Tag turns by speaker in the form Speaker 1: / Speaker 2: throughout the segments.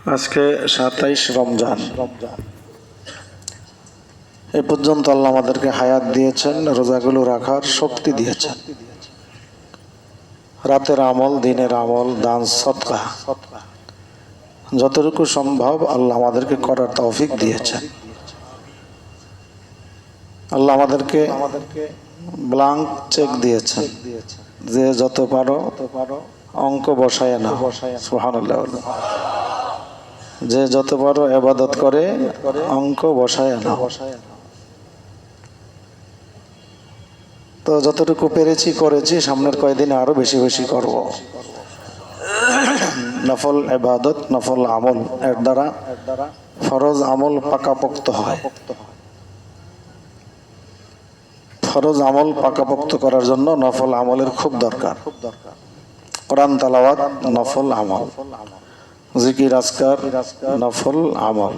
Speaker 1: আজকে 27 রমজান। এ পর্যন্ত আল্লাহ আমাদেরকে হায়াত দিয়েছেন, রোজাগুলো রাখার শক্তি দিয়েছেন। রাতের আমল, দিনের আমল, দান, সদকা যতটুকু সম্ভব আল্লাহ আমাদেরকে করার তৌফিক দিয়েছেন। আল্লাহ আমাদেরকে ব্লাঙ্ক চেক দিয়েছেন যে যত পারো অঙ্ক বসায় না। সুবহানাল্লাহ। যে যত পারো ইবাদত করে অঙ্ক বসায় না। তো যতটুকু পেরেছি করেছি, সামনের কয়েকদিনে আরো বেশি বেশি করব। নফল ইবাদত, নফল আমল এর দ্বারা ফরজ আমল পাকাপোক্ত হয়। ফরজ আমল পাকাপোক্ত করার জন্য নফল আমলের খুব দরকার। কোরআন তেলাওয়াত নফল আমল, জিকির আজকার নফল আমল,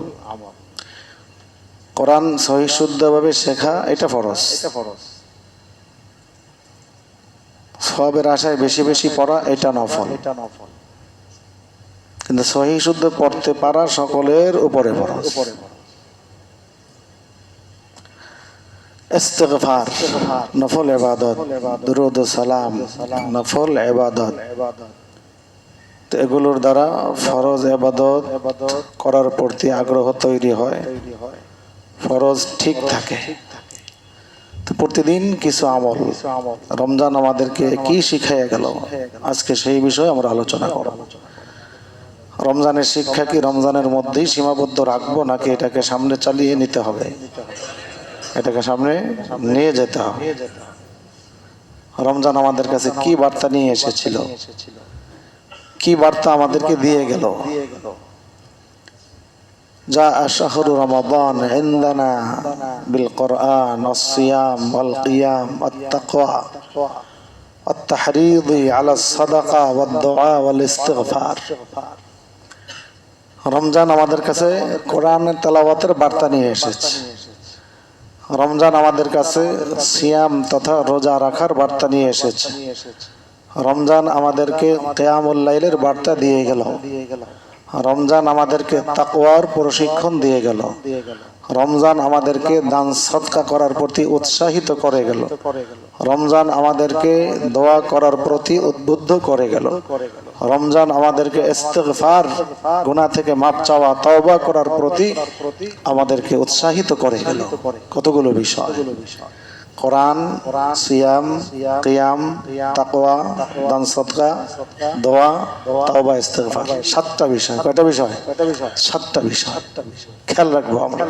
Speaker 1: কোরআন সহি শুদ্ধভাবে শেখা এটা ফরজ। সওয়াবের আশায় বেশি বেশি পড়া এটা নফল। কিন্তু সহি শুদ্ধ পড়তে পারা সকলের উপরে ফরজ। ইস্তিগফার নফল ইবাদত, দুরূদ ও সালাম নফল ইবাদত। তো এগুলোর দ্বারা ফরজ ইবাদত করার প্রতি আগ্রহ তৈরি হয়, ফরজ ঠিক থাকে। তো প্রতিদিন কিছু আমল। রমজান আমাদেরকে কি শিখাইয়া গেল, আজকে সেই বিষয়ে আমরা আলোচনা করব। রমজানের শিক্ষা কি রমজানের মধ্যেই সীমাবদ্ধ রাখবো, নাকি এটাকে সামনে চালিয়ে নিতে হবে, এটাকে সামনে নিয়ে যেতে হবে? রমজান আমাদের কাছে কি বার্তা নিয়ে এসেছিল, কি বার্তা আমাদেরকে দিয়ে গেল? যা শাহরু রমাদান ইনদানা বিল কোরআন ওয়াস-সিয়াম ওয়াল কিয়াম ওয়াত-তাকওয়া ওয়াত-তাহরীদ আলা সাদাকা ওয়াদ-দুআ ওয়াল ইস্তিগফার। রমজান আমাদের কাছে কোরআনের তেলাওয়াতের বার্তা নিয়ে এসেছে। রমজান আমাদের কাছে সিয়াম তথা রোজা রাখার বার্তা নিয়ে এসেছে। রমজান আমাদেরকে কিয়ামুল লাইলের বার্তা দিয়ে গেল। রমজান আমাদেরকে তাকওয়ার প্রশিক্ষণ দিয়ে গেল। রমজান আমাদেরকে দান সদকা করার প্রতি উৎসাহিত করে গেল। রমজান আমাদেরকে দোয়া করার প্রতি উদ্বুদ্ধ করে গেল। রমজান আমাদেরকে ইস্তিগফার, গুনাহ থেকে মাপ চাওয়া, তওবা করার প্রতি আমাদেরকে উৎসাহিত করে গেল। কতগুলো বিষয়: কোরআন, সিয়াম, কিয়াম, তাকওয়া, দান সদকা, দোয়া, তওবা, ইস্তিগফার। 7টা বিষয়। কয়টা বিষয়? 7টা বিষয়। খেয়াল রাখবো আমরা।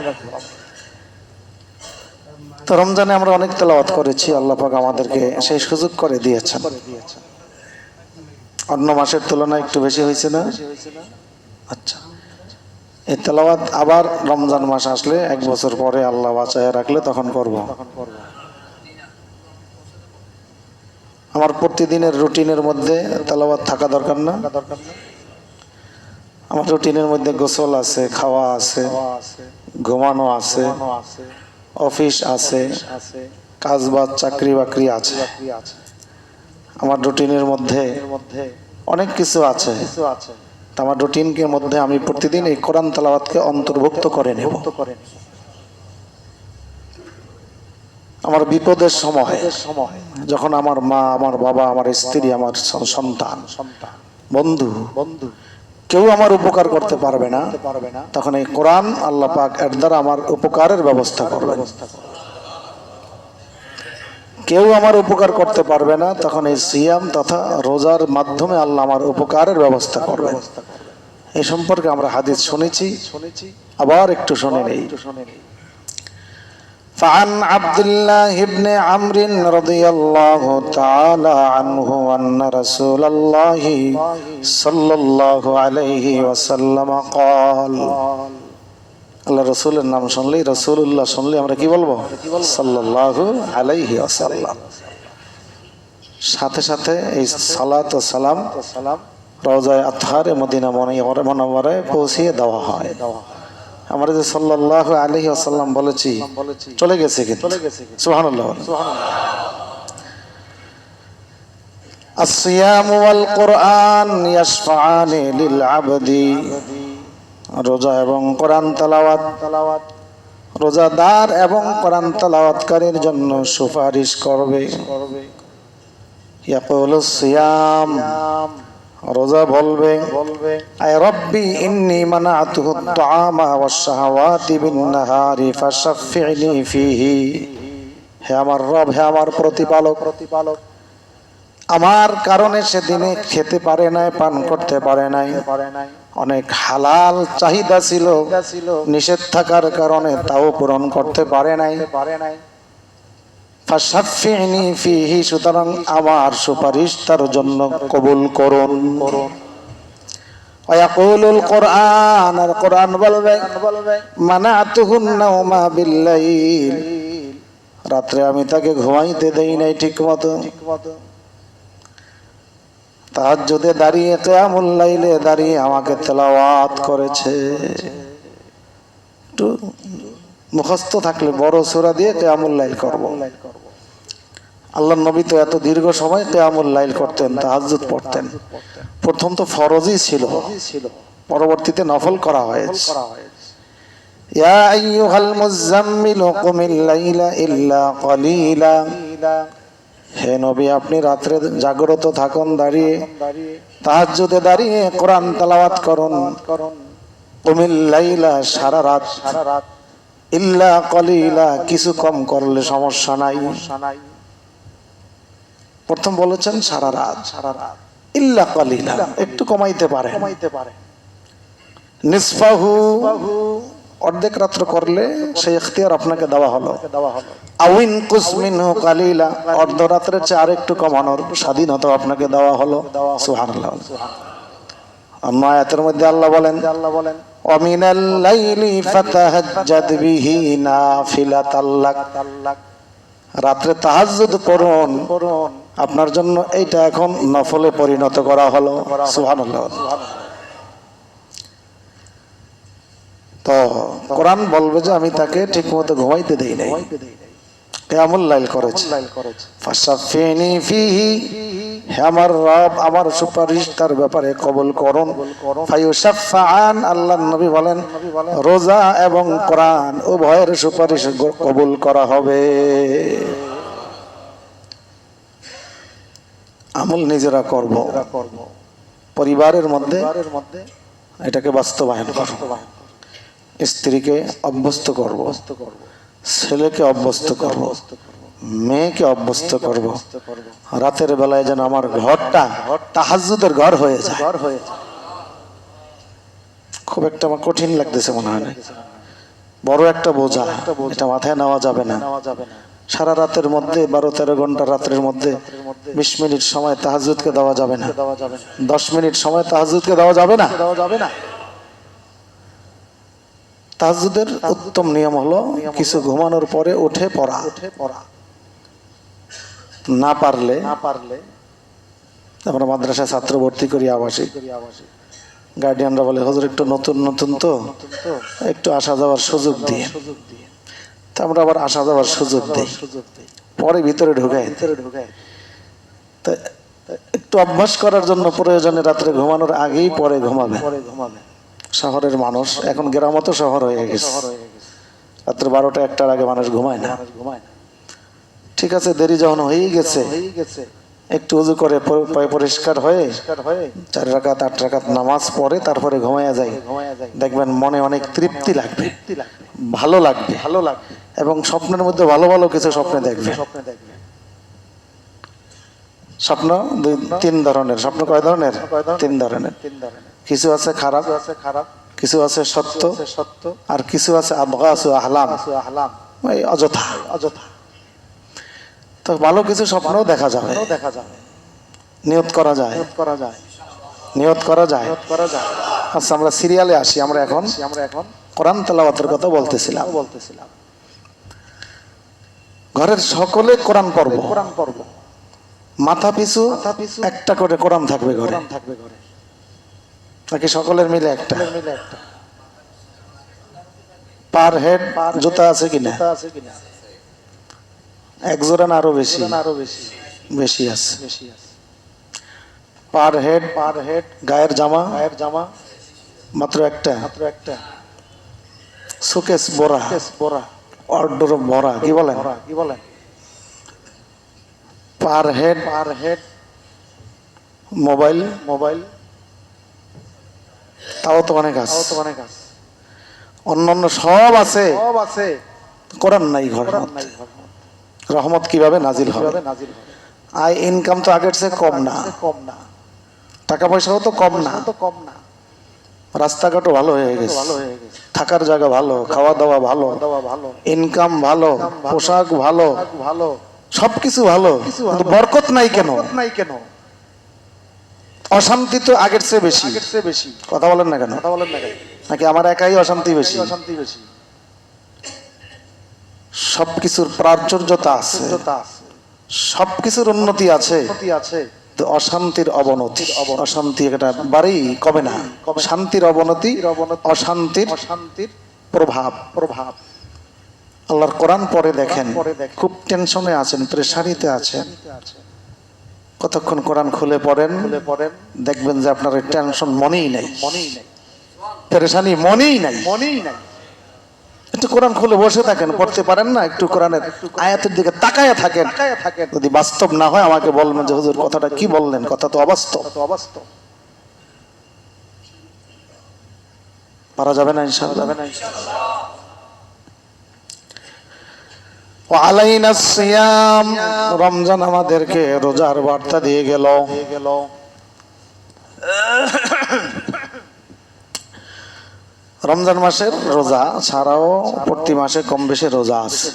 Speaker 1: তো রমজানে আমরা অনেক তেলাওয়াত করেছি, আল্লাহ পাক আমাদেরকে সেই সুযোগ করে দিয়েছেন। অন্য মাসের তুলনায় একটু বেশি হয়েছে না? আচ্ছা, এই তেলাওয়াত আবার রমজান মাস আসলে 1 বছর পরে আল্লাহ বাঁচায় রাখলে তখন করব। আমার প্রতিদিনের রুটিনের মধ্যে তেলাওয়াত থাকা দরকার না? আমার রুটিনের মধ্যে গোসল আছে, খাওয়া আছে, ঘুমানো আছে, অফিস আছে, কাজবাজ, চাকরি বাকরি আছে। আমার রুটিনের মধ্যে অনেক কিছু আছে। আমার রুটিনের মধ্যে আমি প্রতিদিন এই কোরআন তেলাওয়াতকে অন্তর্ভুক্ত করে নেব। আমার বিপদের সময়, যখন আমার মা, আমার বাবা, আমার স্ত্রী, আমার সন্তান, বন্ধু কেউ আমার উপকার করতে পারবে না, তখন এই কোরআন আল্লাহ পাক এর দ্বারা আমার উপকারের ব্যবস্থা করবেন। কেউ আমার উপকার করতে পারবে না, তখন এই সিয়াম তথা রোজার মাধ্যমে আল্লাহ আমার উপকারের ব্যবস্থা করবেন। এই সম্পর্কে আমরা হাদিস শুনেছি, আবার একটু শুনে নেই। فعن عبد الله بن عمرو رضي الله تعالى عنه أن رسول الله صلى الله عليه وسلم قال। আল্লাহ রসুলের নাম শুনলেই, রসুল্লাহ শুনলে আমরা কি বলবো? সাল্লাল্লাহু আলাইহি ওয়াসাল্লাম। সাথে সাথে এই সালাত ও সালাম রওজায়ে আতহারে মদিনা মুনাওয়ারায় পৌঁছিয়ে দেওয়া হয়। আমরা যে সাল্লাল্লাহু আলাইহি ওয়াসাল্লাম বলেছি চলে গেছে কিন্তু। সুবহানাল্লাহ। الصيام والقرآن يشفعان للعبد রোজা এবং কোরআন তেলাওয়াত, রোজাদার এবং কোরআন তেলাওয়াতকারীর জন্য সুপারিশ করবে। ইয়াকুলুস সিয়াম, রোজা বলবে, আয় রব্বি ইন্নী মানাতুহু আত-তাআমা ওয়াশ-শাহাওয়াতি বিন-নাহারি ফাশাফি'নি ফীহি। হে আমার রব, হে আমার প্রতিপালক, আমার কারণে সেদিনে খেতে পারে নাই, পান করতে পারে নাই, অনেক হালাল চাহিদা ছিল, নিষেধ থাকার কারণে তাও পূরণ করতে পারে নাই। ফাশাফি'নি ফীহি, সুতরাং আমার সুপারিশ তার জন্য কবুল করুন। ওয়ায়াকুলুল কোরআন, আর কোরআন বলবে, মানাতুহুন নাওমা বিল-লাইল, রাত্রে আমি তাকে ঘুমাইতে দেই নাই ঠিক মতো। তাহাজ্জুদে দাঁড়িয়ে, কিয়ামুল লাইলে দাঁড়িয়ে আমাকে তেলাওয়াত করেছে। একটু মুখস্থ থাকলে বড় সূরা দিয়ে কিয়ামুল লাইল করব। আল্লাহর নবী তো এত দীর্ঘ সময় কিয়ামুল লাইল করতেন, তাহাজ্জুদ পড়তেন। প্রথম তো ফরজই ছিল, পরবর্তীতে নফল করা হয়েছে। ইয়া আইয়ুহাল মুযাম্মিলু কুমিল লাইলা ইল্লা ক্বালিলা, হে নবী আপনি রাত্রে জাগ্রত থাকুন, দাঁড়িয়ে তাহাজ্জুদে দাঁড়িয়ে কোরআন তেলাওয়াত করুন। কুমিল লাইলা, সারা রাত, ইল্লা ক্বালিলা, কিছু কম করলে সমস্যা নাই। প্রথম বলেছেন সারা রাত, ইল্লা ক্বালিলা, একটু কমাইতে পারে। নিসফাহু, অর্ধেক রাত্র করলে সেই ইখতিয়ার আপনাকে দেওয়া হলো। আউইন কুসমিনহু কালিলা, অর্ধরাত্রের চেয়ে আরেকটু কমানোর স্বাধীনতা আপনাকে দেওয়া হলো। সুবহানাল্লাহ। অন্য আয়াতের মধ্যে আল্লাহ বলেন, ওয়ামিনাল লাইলি ফাতাহাজ্জাদ বিহি নাফিলাতাল লাক, রাত্রে তাহাজ্জুদ পড়ুন, আপনার জন্য এইটা এখন নফলে পরিণত করা হলো। সুবহানাল্লাহ। তো কোরআন বলবে যে আমি তাকে ঠিক মতো ঘুমাইতে দেই নাই, কিয়ামুল লাইল করেছে। ফাশাফিনি ফীহি, হে আমার রব আমার সুপারিশ তার ব্যাপারে কবুল করুন। ফায়ুশাফাআন, আল্লাহর নবী বলেন রোজা এবং কোরআন উভয়ের সুপারিশ কবুল করা হবে। আমল নিজেরা করব, পরিবারের মধ্যে এটাকে বাস্তবায়ন করব। স্ত্রীকে অভ্যস্ত করব, ছেলেকে অভ্যস্ত করব, মেয়েকে অভ্যস্ত করব, রাতের বেলায় যেন আমার ঘরটা তাহাজ্জুদের ঘর হয়ে যায়। খুব একটা আমার কঠিন লাগতেছে মনে হয় না, বড় একটা বোঝা, এটা মাথায় নেওয়া যাবে না। সারা রাতের মধ্যে 12-13 ঘন্টা রাত্রের মধ্যে 20 মিনিট সময় তাহাজ্জুদকে দেওয়া যাবে না, 10 মিনিট সময় তাহাজ্জুদকে দেওয়া যাবে না। তাহাজ্জুদের উত্তম নিয়ম হলো কিছু ঘুমানোর পরে উঠে পড়া। না পারলে আমরা মাদ্রাসায় ছাত্র ভর্তি করি, আবাসিক, গার্ডিয়ানরা বলে হুজুর একটু নতুন নতুন তো একটু আসা যাওয়ার সুযোগ দিয়ে, তা আমরা আবার আসা যাওয়ার সুযোগ দিই, পরে ভিতরে ঢুকাই। তা একটু অভ্যাস করার জন্য প্রয়োজনে রাত্রে ঘুমানোর আগেই পরে ঘুমাবে। শহরের মানুষ, এখন গ্রামও তো শহর হয়ে গেছে, রাত্রে 12টা-1টার আগে মানুষ ঘুমায় না। ঠিক আছে, দেরি যখন হয়েই গেছে একটু উযু করে পরিষ্কার হয়ে 4 রাকাত 8 রাকাত নামাজ পড়ে তারপরে ঘুমায়া যায়। দেখবেন মনে অনেক তৃপ্তি লাগবে, ভালো লাগবে, এবং স্বপ্নের মধ্যে ভালো ভালো কিছু স্বপ্নে দেখবে। স্বপ্ন 2-3 ধরনের। স্বপ্ন কয় ধরনের? 3 ধরনের। কিছু আছে খারাপ, কিছু আছে সত্য, আর কিছু আছে আবগাসু আহলাম, অযথা। তো ভালো কিছু স্বপ্ন দেখা যাবে, নিয়ত করা যায়। আচ্ছা, আমরা সিরিয়ালে আসি। আমরা এখন কোরআন তেলাওয়াতের কথা বলতেছিলাম। ঘরের সকলে কোরআন পড়ব, মাথা পিছু একটা করে কোরআন থাকবে ঘরে, নাকি সকলের মিলে একটা? পার হেড জুতা আছে কিনা? এক জোড়া না আরো বেশি? বেশি আছে। পার হেড গায়ের জামা মাত্র একটা শোকেস ভরা, অর্ডার ভরা, কি বলেন, পার হেড মোবাইল, তাও তো অনেক আছে। অন্যান্য সব আছে, কোরআন নাই ঘরের মধ্যে। রহমত কিভাবে নাজিল হবে? আয় ইনকাম তো আগের চেয়ে কম না, টাকা পয়সাও তো কম না, রাস্তাঘাটও ভালো হয়ে গেছে, থাকার জায়গা ভালো, খাওয়া দাওয়া ভালো, ইনকাম ভালো, পোশাক ভালো, সবকিছু ভালো, কিন্তু বরকত নাই কেন? অশান্তি তো আগের চেয়ে বেশি। কথা বলেন না কেন? নাকি আমার একাই অশান্তি বেশি? সবকিছুর প্রাচুর্যতা আছে, সবকিছুর উন্নতি আছে, তো অশান্তির অবনতি, অশান্তি এটা বাড়ি কমে না। শান্তির অবনতি, অশান্তির প্রভাব। আল্লাহর কোরআন পড়ে দেখেন, খুব টেনশনে আছেন, প্রেসারিতে আছেন, কতক্ষণ কোরআন খুলে পড়েন, দেখবেন যে আপনার টেনশন মনেই নাই, পেরেশানি মনেই নাই। একটু কোরআন খুলে বসে থাকেন, পড়তে পারেন না, একটু কোরআনের আয়াতের দিকে তাকায়া থাকেন। যদি বাস্তব না হয় আমাকে বলবেন যে হুজুর কথাটা কি বললেন, কথা তো অবাস্তব। পারা যাবে না ইনশাআল্লাহ। ওয়ালাইনা সিয়াম, রমজান আমাদেরকে রোজার বার্তা দিয়ে গেল। রমজান মাসের রোজা ছাড়াও প্রতি মাসে কম বেশি রোজা আছে,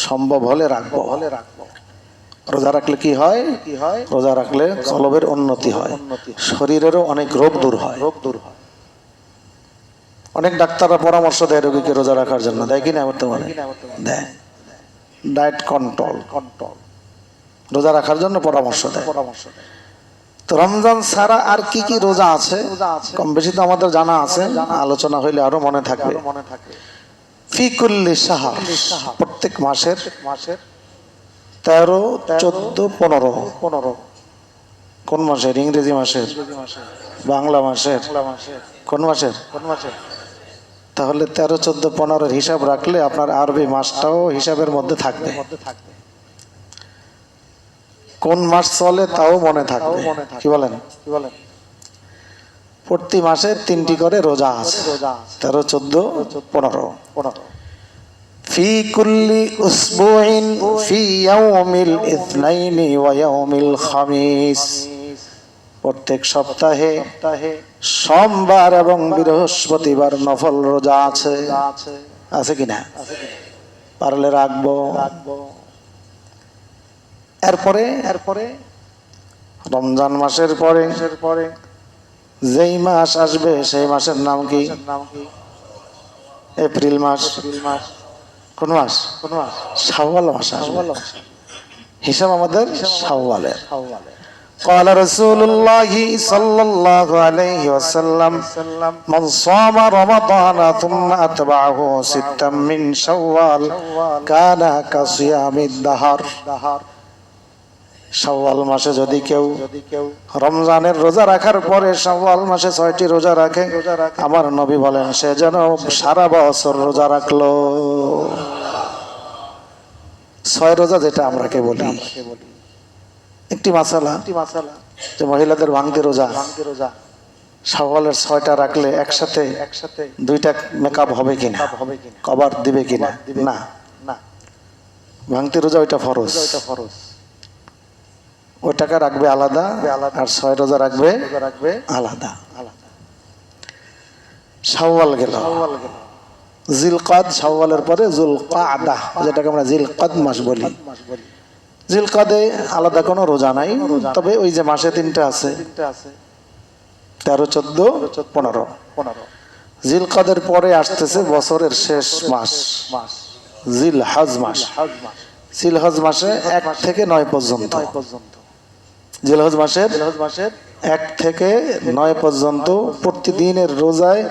Speaker 1: সম্ভব হলে রাখবো। রোজা রাখলে কি হয়? রোজা রাখলে কলবের উন্নতি হয়, শরীরেরও অনেক রোগ দূর হয়। অনেক ডাক্তাররা পরামর্শ দেয় রোগীকে রোজা রাখার জন্য, দেয় কিনা? বর্তমানে দেয়, ডায়েট কন্ট্রোল, রোজা রাখার জন্য পরামর্শ দেয়। তো রমজান ছাড়া আর কি কি রোজা আছে কম বেশি তো আমাদের জানা আছে, আলোচনা হইলে আরো মনে থাকবে। ফি কুল্লি শাহর, প্রত্যেক মাসের 13, 14, 15। কোন মাসের? ইংরেজি মাসের, বাংলা মাসের, কোন মাসের? তাহলে 13, 14, 15 হিসাব রাখলে আপনার আরবি মাসটাও হিসাবের মধ্যে থাকবে। কোন মাস চলে তাও মনে থাকবে। কি বলেন? প্রতি মাসে 3টি করে রোজা আছে, 13, 14, 15। ফি কুল্লি উসবুইন ফি ইয়াউমিল ইথনাইনি ওয়া ইয়াউমিল খামিস, প্রত্যেক সপ্তাহে সোমবার এবং বৃহস্পতিবার নফল রোজা আছে। আছে কিনা? পারলে রাখবো। এরপরে রমজান মাসের পরে যেই মাস আসবে সেই মাসের নাম কি? এপ্রিল মাস। কোন মাস? শাওয়াল মাস আসবে। হিসাব আমাদের শাওয়ালের। قال رسول الله صلى الله عليه وسلم من صام رمضان ثم أتبعه ستا من شوال كان كصيام الدهر। শাওয়াল মাসে যদি কেউ রমজানের রোজা রাখার পরে শাওয়াল মাসে 6টি রোজা রাখে, আমার নবী বলেন সে যেন সারা বছর রোজা রাখলো। 6 রোজা যেটা আমরাকে বলি। একটি মাসালা যে মহিলাদের ভাঙতি রোজা, শাওয়ালের 6টা রাখলে একসাথে 2টা মেকআপ হবে কিনা, কভার দিবে কিনা? না, ভাঙতি রোজা ওইটা ফরজ, ওই টাকা রাখবে আলাদা, আর 6 রোজা রাখবে আলাদা। শাওয়াল গেল, জিলকাদ, শাওয়ালের পরে জুলকাদা, যেটাকে আমরা জিলকাদ মাস বলি। জিলকাদে আলাদা কোনো রোজা নাই, তবে ওই যে মাসে 3টা আছে, 13, 14, 15। জিলকাদের পরে আসতেছে বছরের শেষ মাস জিলহজ মাস। জিলহজ মাসে 1 থেকে 9 পর্যন্ত। জিলহজ মাসের 1 থেকে 9 পর্যন্ত প্রতিদিনের রোজায়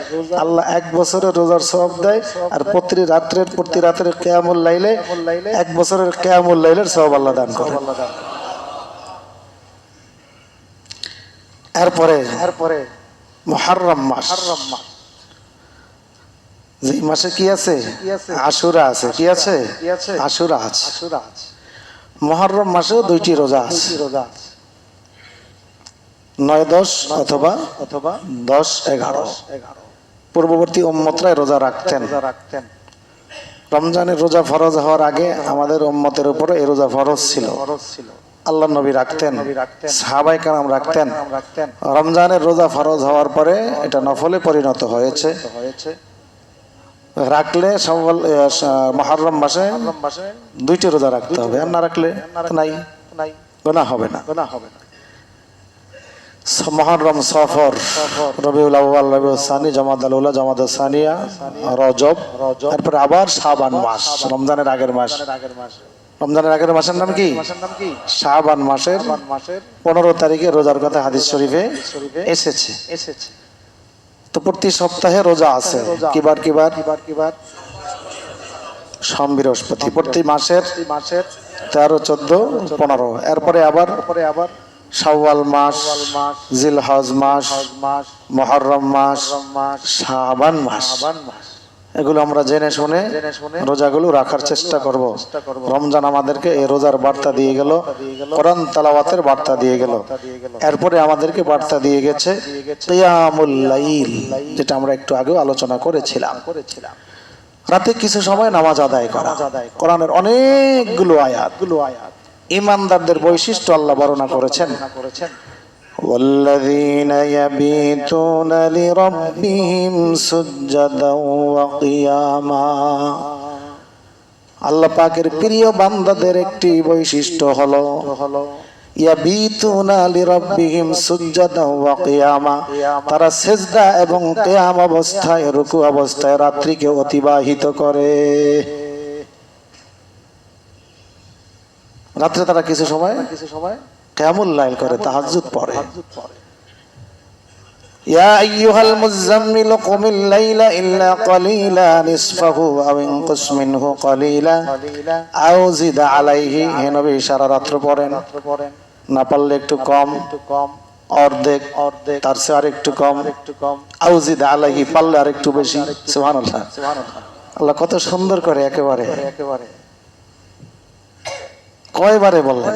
Speaker 1: আল্লাহ 1 বছরের রোজার সওয়াব দেয়, আর প্রতি রাতের কিয়ামুল লাইলে 1 বছরের কিয়ামুল লাইলের সওয়াব আল্লাহ দান করে। এরপরে মুহররম মাস, যে মাসে কি আছে? আশুরা আছে। কি আছে? আশুরা আছে। মুহররম মাসেও 2টি রোজা আছে, 9-10 অথবা 10-11। পূর্ববর্তী উম্মতরা রোজা রাখতেন। রমজানের রোজা ফরজ হওয়ার আগে আমাদের উম্মতের উপরে এই রোজা ফরজ ছিল। আল্লাহ নবী রাখতেন, সাহাবায়ে কেরাম রাখতেন। রমজানের রোজা ফরজ হওয়ার পরে এটা নফলে পরিণত হয়েছে। রাখলে মুহররম মাসে 2টি রোজা রাখতে হবে, আর না রাখলে নাই, গুনাহ হবে না। মুহররম, সফর, রবিউল আউয়াল, রবিউল সানি, জমাদাল উলা, জমাদাল সানিয়া, রজব, তারপরে আবার শাবান মাস, রমজানের আগের মাস। রমজানের আগের মাসের নাম কি? শাবান মাসের 15 তারিখে রোজার কথা হাদিস শরীফে এসেছে। তো প্রতি সপ্তাহে রোজা আছে। কিবার? সোম, বৃহস্পতি। প্রতি মাসের 13, 14, 15। এরপরে আবার শাওয়াল মাস, জিলহজ মাস, মুহররম মাস, শাবান মাস। এগুলো আমরা জেনে শুনে রোজাগুলো রাখার চেষ্টা করব। রমজান আমাদেরকে এই রোজার বার্তা দিয়ে গেল, কোরআন তেলাওয়াতের বার্তা দিয়ে গেল। এরপরে আমাদেরকে বার্তা দিয়ে গেছে কিয়ামুল লাইল, যেটা আমরা একটু আগেও আলোচনা করেছিলাম। রাতে কিছু সময় নামাজ আদায় করা। কোরআনের অনেকগুলো আয়াত ঈমানদারদের বৈশিষ্ট্য আল্লাহ বর্ণনা করেছেন। والذين يبيتون لربهم سجدا وقياما। আল্লাহ পাকের প্রিয় বান্দাদের একটি বৈশিষ্ট্য হলো ইয়াবিতুনা লিরাব্বিহিম সুজদান ওয়া কিয়ামা। তারা সিজদা এবং কিয়াম অবস্থায়, রুকু অবস্থায় রাত্রিকে অতিবাহিত করে। রাত্রে তারা কিছু সময় কিয়ামুল লাইল করে, তাহাজ্জুদ পড়ে। ইয়া আইয়ুহাল মুযাম্মিল কুমিল লাইলা ইল্লা ক্বালিলা নিসফাহু আও ইনকুস মিনহু ক্বালিলা আও জিদ আলাইহি। হে নবী, সারা রাত্র পড়েন, না পারলে একটু কম, অর্ধেক, তার চেয়ে আর একটু কম, আও জিদ আলাইহি, পারলে আর একটু বেশি। সুবহানাল্লাহ। আল্লাহ কত সুন্দর করে একেবারে কয়বারে বললেন,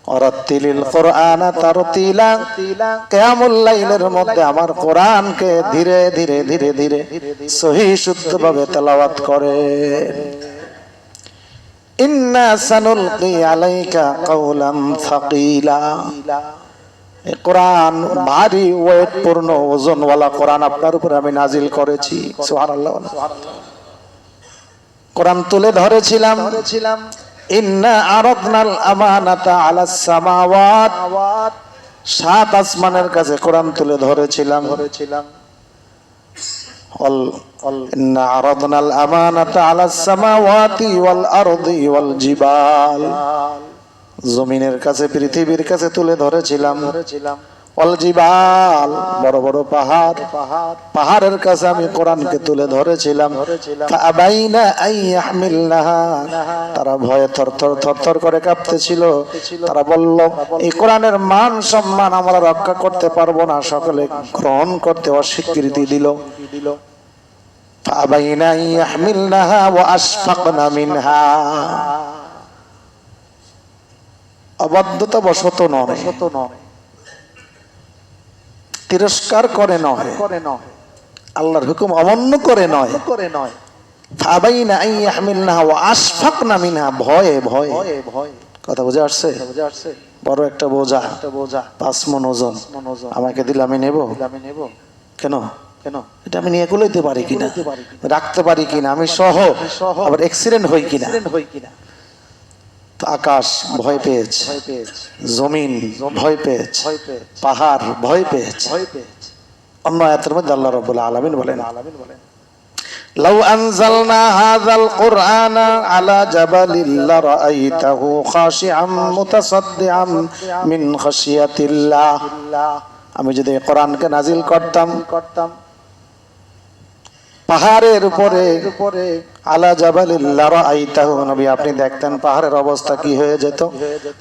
Speaker 1: ওয়ারাত্তিলিল কুরআনা তারতিলা। কিয়ামুল লাইলের মধ্যে আমার কোরআনকে ধীরে ধীরে ধীরে ধীরে সহিহ শুদ্ধভাবে তেলাওয়াত করে। ইন্না সানুলকি আলাইকা কাওলান সাকিলা। এই কোরআন ভারী ওয়েট পূর্ণ, ওজনওয়ালা কোরআন আপনার উপরে আমি নাজিল করেছি। সুবহানাল্লাহ। কোরআন তুলে ধরেছিলাম। ইন্না আরাদনাল আমানাতা আলাস সামাওয়াত। 7 আসমানের কাছে কোরআন তুলে ধরেছিলাম। ইন্না আরাদনাল আমানাতা আলাস সামাওয়াতি ওয়াল আরদি ওয়াল জিবাল। জমিনের কাছে, পৃথিবীর কাছে তুলে ধরেছিলাম। ওয়াল জিবাল, বড় বড় পাহাড়, পাহাড়ের কাছে আমি কোরআনকে তুলে ধরেছিলাম। ফাআবাইনা আন ইয়াহমিলনাহা। তারা ভয়ে থরথর করে কাঁপতেছিল। তারা বলল, এই কোরআনের মান সম্মান আমরা রক্ষা করতে পারবো না। সকলে গ্রহণ করতে অস্বীকৃতি দিল। ফাআবাইনা আন ইয়াহমিলনাহা ওয়া আশফাকনা মিনহা। অবাধ্যতা বশত নয়, তিরস্কার করে নয়, আল্লাহর হুকুম অমান্য করে নয়। ফাআবাইনা আন ইয়াহমিলনাহা ওয়া আশফাকনা মিনহা, ভয়ে ভয়ে। কথা বুঝে আসছে? বড় একটা বোঝা, 5 মণ ওজন, আমাকে দিলে আমি নেব? কেন? এটা আমি নিয়ে কুলাইতে পারি কিনা, রাখতে পারি কিনা, আমি সহ আবার অ্যাক্সিডেন্ট হই কিনা। আকাশ ভয় পেয়েছে, জমিন ভয় পেয়েছে, পাহাড় ভয় পেয়েছে। অন্য আয়াতের মধ্যে আল্লাহ রাব্বুল আলামিন বলেন, লাউ আনজালনা হাযাল কুরআনা আলা জাবালিল লারাআইতাহু খাশিআম মুতাসাদ্দিআম মিন খাশিয়াতিল্লাহ। আমি যদি কোরআনকে নাজিল করতাম পাহাড়ের উপরে, আলা জাবালিল লারাআইতাহু, নবী আপনি দেখতেন পাহাড়ের অবস্থা কি হয়ে যেত,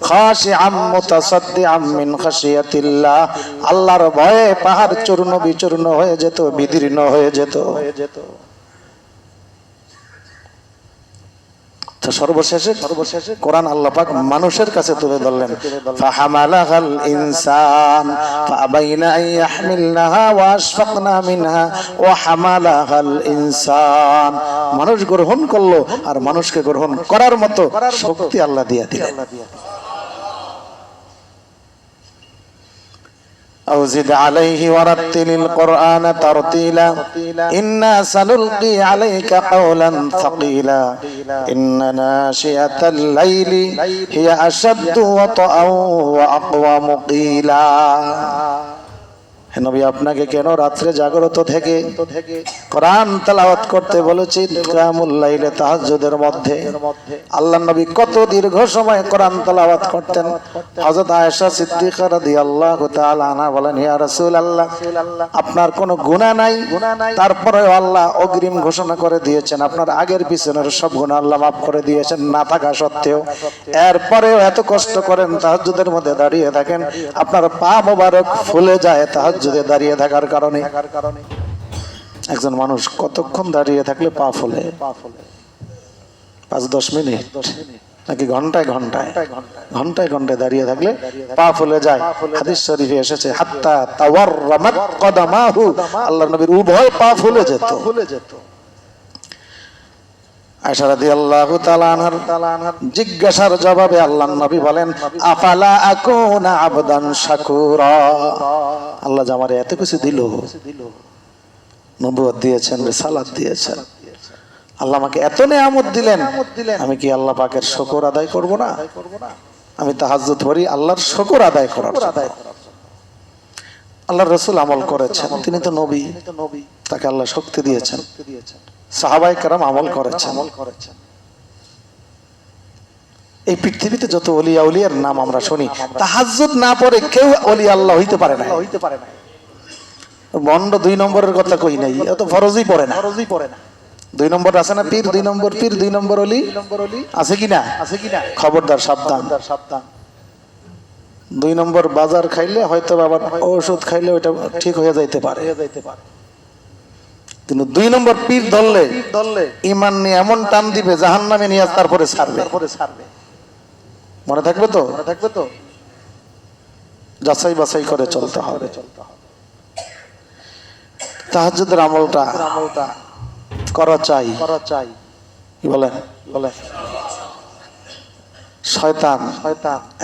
Speaker 1: খাশিআম মুতাসাদ্দিআম মিন খাশিয়াতিল্লাহ, আল্লাহর ভয়ে পাহাড় চূর্ণ বিচূর্ণ হয়ে যেত, বিদীর্ণ হয়ে যেত। সর্বশেষে কোরআন আল্লাহ পাক মানুষের কাছে তুলে ধরলেন, ফাহামালাহাল ইনসান ফাআবাইনা আন ইয়াহমিলনাহা ওয়া আশফাকনা মিনহা ওয়া হামালাহাল ইনসান, মানুষ গ্রহণ করলো আর মানুষকে গ্রহণ করার মতো শক্তি আল্লাহ দিয়ে দিলেন। أو زد عليه ورتل القرآن ترتيلا إنا سنلقي عليك قولا ثقيلا إن ناشئة الليل هي أشد وطئا وأقوم قيلا। নবী আপনাকে কেন রাত্রে জাগ্রত থেকে কোরআন তেলাওয়াত করতে বলেছি কিয়ামুল লাইলে, তাহাজ্জুদের মধ্যে। আল্লাহর নবী কত দীর্ঘ সময় কোরআন তেলাওয়াত করতেন। হযরত আয়েশা সিদ্দিকা রাদিয়াল্লাহু তাআলা আনহা বলেন, ইয়া রাসূলুল্লাহ, আপনার কোনো গুনাহ নাই, তারপরেও আল্লাহ অগ্রিম ঘোষণা করে দিয়েছেন আপনার আগের পিছনের সব গুনাহ আল্লাহ মাফ করে দিয়েছেন না থাকা সত্ত্বেও। এরপরেও এত কষ্ট করেন, তাহাজ্জুদের মধ্যে দাঁড়িয়ে থাকেন, আপনার পা মোবারক ফুলে যায় তাহাজ্জুদে দাঁড়িয়ে থাকার কারণে। একজন মানুষ কতক্ষণ দাঁড়িয়ে থাকলে পা ফুলে? 5-10 মিনিট নাকি ঘন্টায় ঘন্টায় দাঁড়িয়ে থাকলে পা ফুলে যায়। হাদিস শরীফে এসেছে, হাত্তা তাওয়াররামাত কদামাহু, আল্লাহর নবীর উভয় পা ফুলে যেত। আয়েশা রাদিয়াল্লাহু তাআলা আনহার জিজ্ঞাসার জবাবে আল্লাহর নবী বলেন, আফালা আকুনা আবদান শাকুরা, আল্লাহ যে আমারে এত কিছু দিল, নবুয়ত দিয়েছেন, রিসালাত দিয়েছেন, আল্লাহ আমাকে এত নেয়ামত দিলেন, আমি কি আল্লাহ পাকের শুকর আদায় করব না? আমি তাহাজ্জুদ পড়ি আল্লাহর শুকর আদায় করার জন্য। আল্লাহর রাসূল আমল করেছেন, তিনি তো নবী, তাকে আল্লাহ শক্তি দিয়েছেন। সাহাবায়ে কেরাম আমল করেছেন। এই পৃথিবীতে যত ওলি আউলিয়ার নাম আমরা শুনি, তাহাজ্জুদ না পড়ে কেউ ওলি আল্লাহ হইতে পারে না। বন্ড 2 নম্বরের কথা কই নাই, এত ফরজই পড়ে না। 2 নম্বর আছে না পীর, 2 নম্বর পীর, 2 নম্বর ওলি আছে কিনা? খবরদার, সাবধান। 2 নম্বর বাজার খাইলে হয়তো আবার ঔষধ খাইলে ওইটা ঠিক হয়ে যাইতে পারে, কিন্তু 2 নম্বর পীর ধরলে ঈমান নিয়ে এমন টান দিবে জাহান্নামে নিয়ে তারপরে ছাড়বে। মনে থাকবে তো? যাচাই বাছাই করে চলতে হবে। তাহাজ্জুদের আমলটা করা চাই। কি বলেন? শয়তান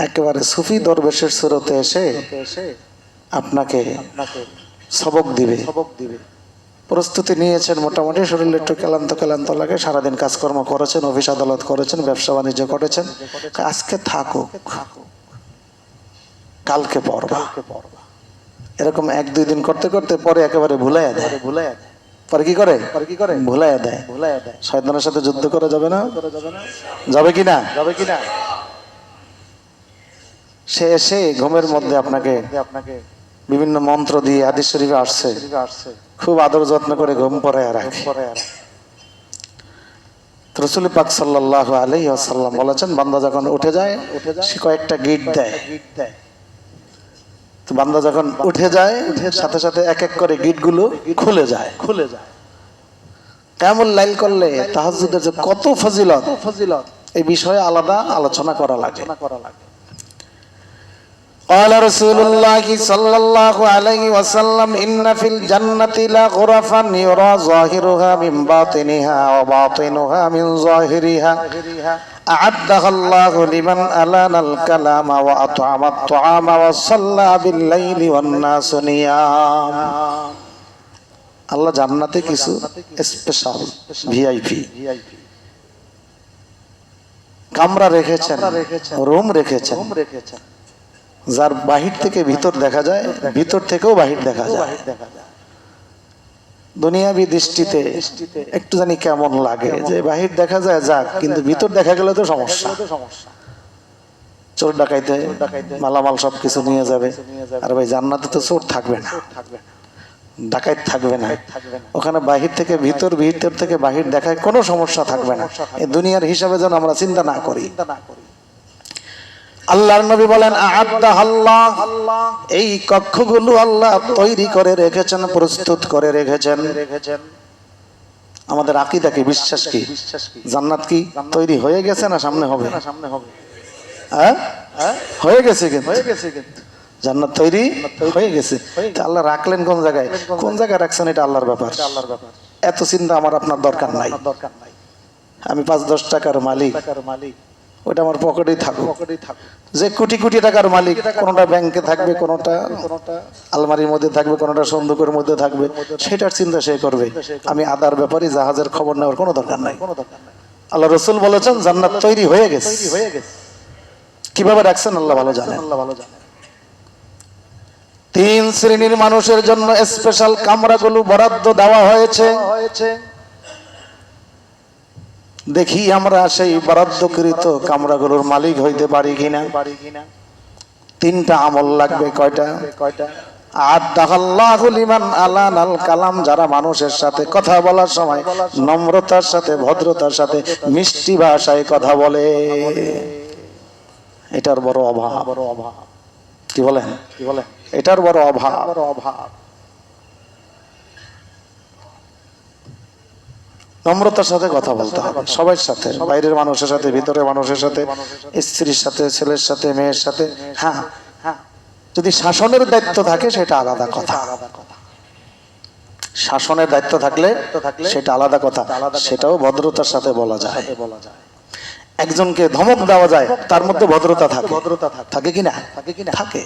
Speaker 1: একেবারে সুফি দরবেশের সুরতে এসে আপনাকে সবক দিবে। প্রস্তুতি নিয়েছেন মোটামুটি, শরীরে একটু ক্লান্ত লাগে, সারাদিন কাজকর্ম করেছেন, অফিস আদালত করেছেন, ব্যবসা বাণিজ্য করেছেন, আজকে থাকুক, কালকে পড়বা। এরকম 1-2 দিন করতে করতে পরে একেবারে ভুলাইয়া দেয়। পরে কি করে? ভুলাইয়া দেয়। শয়তানের সাথে যুদ্ধ করা যাবে না? যাবে কিনা? সে এসে ঘুমের মধ্যে আপনাকে বিভিন্ন মন্ত্র দিয়ে, হাদিস শরীফে আসছে, খুব আদর যত্ন করে ঘুম পড়ায় রাখে। রাসূল পাক সাল্লাল্লাহু আলাইহি ওয়াসাল্লাম বলেছেন, বান্দা যখন উঠে যায় সে কয়েকটা গিট দেয়। তো বান্দা যখন উঠে যায় সাথে সাথে এক এক করে গিটগুলো খুলে যায়। কিয়ামুল লাইল করলে তাহাজ্জুদের যে কত ফজিলত, এই বিষয়ে আলাদা আলোচনা করা লাগে। قال رسول الله صلى الله عليه وسلم إن في الجنة لغرفا يرى ظاهرها من باطنها وباطنها من ظاهرها أعدها الله لمن ألان الكلام وأطعم الطعام وصلى بالليل والناس نيام। আল্লাহ জান্নাতে কিছু স্পেশাল ভিআইপি কামরা রেখেছেন, রুম রেখেছেন, যার বাহির থেকে ভিতর দেখা যায়, ভিতর থেকেও বাহির দেখা যায়। দুনিয়াবি দৃষ্টিতে একটু জানি কেমন লাগে যে বাহির দেখা যায় যাক, কিন্তু ভিতর দেখা গেলে তো সমস্যা। চোর ডাকাইতে মালামাল সবকিছু নিয়ে যাবে। আর ভাই জান্নাতে তো চোর থাকবে না, ডাকাত থাকবে না, ওখানে বাহির থেকে ভিতর, ভিতর থেকে বাহির দেখায় কোনো সমস্যা থাকবে না। এই দুনিয়ার হিসাবে যেন আমরা চিন্তা না করি। আল্লাহর নবী বলেন আ'আদ্দাহাল্লাহ, এই কক্ষগুলো আল্লাহ তৈরি করে রেখেছেন, প্রস্তুত করে রেখেছেন। আমাদের আকীদা কি, বিশ্বাস কি? জান্নাত কি তৈরি হয়ে গেছে না সামনে হবে? হ্যাঁ হয়ে গেছে, কিন্তু জান্নাত তৈরি হয়ে গেছে। আল্লাহ রাখলেন কোন জায়গায়, কোন জায়গায় রাখছেন এটা আল্লাহর ব্যাপার। এত চিন্তা আমার আপনার দরকার নাই। আমি 5-10 টাকার মালিক, ওটা আমার পকেটেই থাকুক। যে কোটি কোটি টাকার মালিক, কোনটা ব্যাংকে থাকবে, কোনটা আলমারির মধ্যে থাকবে, কোনটা সন্দুকের মধ্যে থাকবে, সেটার চিন্তা সে করবে। আমি আদার ব্যাপারে জাহাজের খবর নেওয়ার কোনো দরকার নাই। আল্লাহ রাসূল বলেছেন জান্নাত তৈরি হয়ে গেছে। কিভাবে রাখছেন আল্লাহ ভালো জানেন। 3 শ্রেণীর মানুষের জন্য স্পেশাল কামরাগুলো বরাদ্দ দেওয়া হয়েছে। দেখি আমরা সেই বরাদ্দকৃত কামরাগুলোর মালিক হইতে পারি কিনা। 3টা আমল লাগবে। কয়টা? আ'আদ্দাহাল্লাহু লিমান আলানাল কালাম, যারা মানুষের সাথে কথা বলার সময় নম্রতার সাথে, ভদ্রতার সাথে, মিষ্টি ভাষায় কথা বলে। এটার বড় অভাব। কি বলেন? এটার বড় অভাব। নম্রতার সাথে কথা বলতে হবে সবার সাথে, বাইরের মানুষের সাথে, ভিতরের মানুষের সাথে, স্ত্রীর সাথে, ছেলের সাথে, মেয়ের সাথে। হ্যাঁ, যদি শাসনের দায়িত্ব থাকে সেটা আলাদা কথা। শাসনের দায়িত্ব থাকলে সেটা আলাদা কথা, সেটাও ভদ্রতার সাথে বলা যায়। একজনকে ধমক দেওয়া যায়, তার মধ্যে ভদ্রতা থাকে। থাকে কি না? থাকে।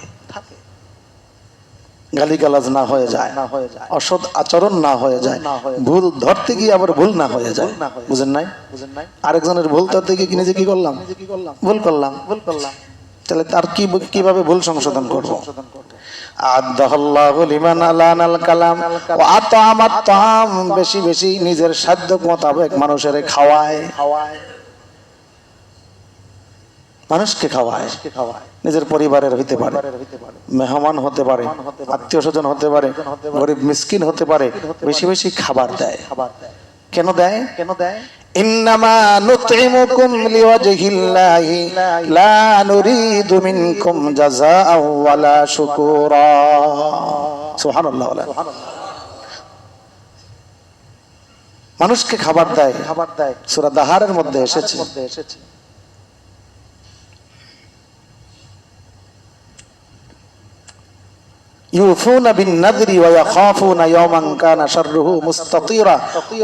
Speaker 1: গালিগালাজ না হয়ে যায়, অসৎ আচরণ না হয়ে যায়, ভুল ধরতে গিয়ে আবার ভুল না হয়ে যায়। বুঝেন নাই? আরেকজনের ভুল ধরতে গিয়ে নিজে কি করলাম? ভুল করলাম। তাহলে তার কিভাবে ভুল সংশোধন করব? আ'আদ্দাহাল্লাহু লিমান আলানাল কালাম ওয়া আত'আমাত তা'আম, বেশি বেশি নিজের সাধ্য মোতাবেক মানুষের খাওয়ায়। মানুষকে খাওয়ায়, নিজের পরিবারের হইতে পারে, মেহমান হতে পারে, আত্মীয় স্বজন হতে পারে, গরিব মিসকিন হতে পারে, বেশি বেশি খাবার দেয়। কেন দেয়? ইন্নামা নুত'iমুকুম লিওয়াজহিল্লাহি লা নুরিদু মিনকুম জাযাআও ওয়ালা শুকুরা। সুবহানাল্লাহ। মানুষকে খাবার দেয়, সূরা দাহারের মধ্যে এসেছে। ইউফুনা বিন-নাযরি ওয়া ইয়াখাফুনা ইয়াওমান কানা শাররুহু মুস্তাতিরা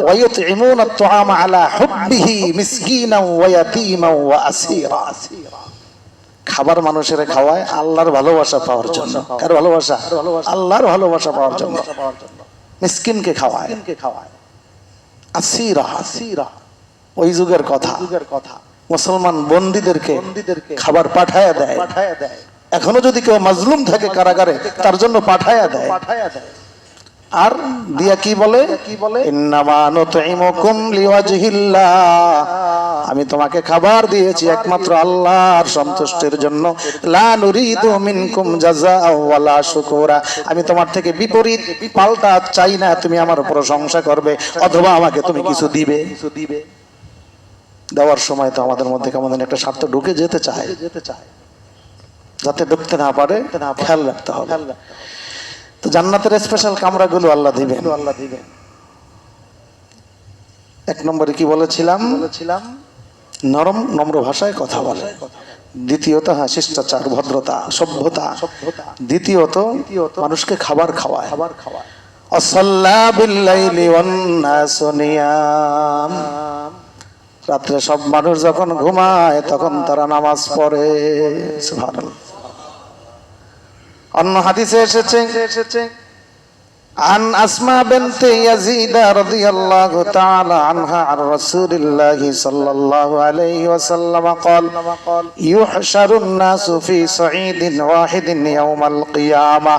Speaker 1: ওয়া ইউত'ইমুনা আত-তা'আমা আলা হুব্বিহি মিসকিনান ওয়া ইয়াতীমান ওয়া আসীরা। খাবার মানুষের খাওয়ায় আল্লাহর ভালোবাসা পাওয়ার জন্য। কার ভালোবাসা? আল্লাহর ভালোবাসা পাওয়ার জন্য। মিসকিনকে খাওয়ায়। আসীরা, ওই যুগের কথা। মুসলমান বন্দীদেরকে খাবার পাঠায়া দেয়। এখনো যদি কেউ মাজলুম থাকে কারাগারে, তার জন্য পাঠায়া দেয়। আর দিয়া কি বলে? ইন্নামা নুত'iমুকুম লিওয়াজহিল্লাহ, আমি তোমাকে খাবার দিয়েছি একমাত্র আল্লাহর সন্তুষ্টির জন্য। লা নুরিদু মিনকুম জাযাআও ওয়ালা শুকুরা, আমি তোমার থেকে বিপরীত পাল্টা চাই না তুমি আমার প্রশংসা করবে অথবা আমাকে তুমি কিছু দিবে। দেওয়ার সময় তো আমাদের মধ্যে কেমন একটা স্বার্থ ঢুকে যেতে চায়, যাতে ঢুকতে না পারে খেয়াল রাখতে হবে। তো জান্নাতের স্পেশাল কামরাগুলো আল্লাহ দিবেন। 1 নম্বরে কি বলেছিলাম? নরম নম্র ভাষায় কথা বলে। দ্বিতীয়ত শিষ্টাচার, ভদ্রতা, সভ্যতা। দ্বিতীয়ত মানুষকে খাবার খাওয়ায়। আসাল্লা বিল্লাইলি ওয়ান নাসু নিয়াম, রাত্রে সব মানুষ যখন ঘুমায় তখন তারা নামাজ পড়ে। সুবহানাল্লাহ। অন্য হাদিসে এসেছে আন আসমা বিনতে ইয়াজিদ রাদিয়াল্লাহু তাআলা আনহা আন রাসূলিল্লাহি সাল্লাল্লাহু আলাইহি ওয়াসাল্লাম قال يحشر الناس في صعيد واحد يوم القيامة,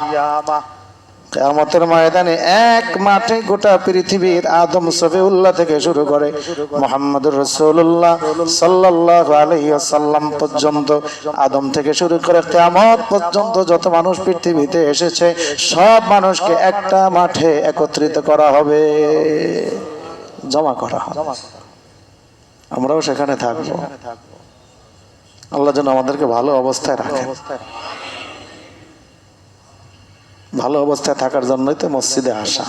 Speaker 1: কিয়ামতের ময়দানে এক মাঠে গোটা পৃথিবীর আদম সফিউল্লাহ থেকে শুরু করে মুহাম্মদুর রাসূলুল্লাহ সাল্লাল্লাহু আলাইহি ওয়াসাল্লাম পর্যন্ত, আদম থেকে শুরু করে কিয়ামত পর্যন্ত যত মানুষ পৃথিবীতে এসেছে সব মানুষকে একটা মাঠে একত্রিত করা হবে, জমা করা হবে। আমরাও সেখানে থাকবো। আল্লাহ যেন আমাদেরকে ভালো অবস্থায় রাখে। ভালো অবস্থায় থাকার জন্যই তো মসজিদে আসা,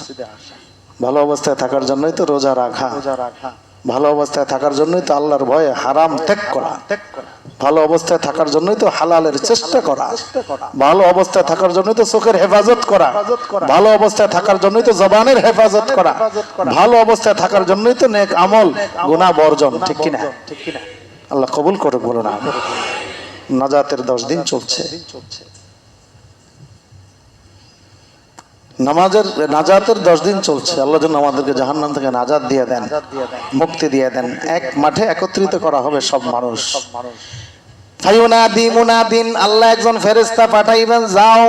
Speaker 1: ভালো অবস্থায় থাকার জন্যই তো রোজা রাখা, ভালো অবস্থায় থাকার জন্যই তো আল্লাহর ভয়ে হারাম ত্যাগ করা, ভালো অবস্থায় থাকার জন্যই তো হালালের চেষ্টা করা, ভালো অবস্থায় থাকার জন্যই তো চোখের হেফাজত করা, ভালো অবস্থায় থাকার জন্যই তো জবানের হেফাজত করা, ভালো অবস্থায় থাকার জন্যই তো নেক আমল গুনাহ বর্জন, ঠিক কিনা? আল্লাহ কবুল করুক। বলো না, নাজাতের 10 দিন চলছে, নাজাতের 10 দিন চলছে। আল্লাহ যেন আমাদেরকে জাহান্নাম থেকে নাজাত দিয়ে দেন, মুক্তি দিয়ে দেন। এক মাঠে একত্রিত করা হবে সব মানুষ। ফায়ুনাদি মুনাদিন, আল্লাহ একজন ফেরেশতা পাঠাইবেন, যাও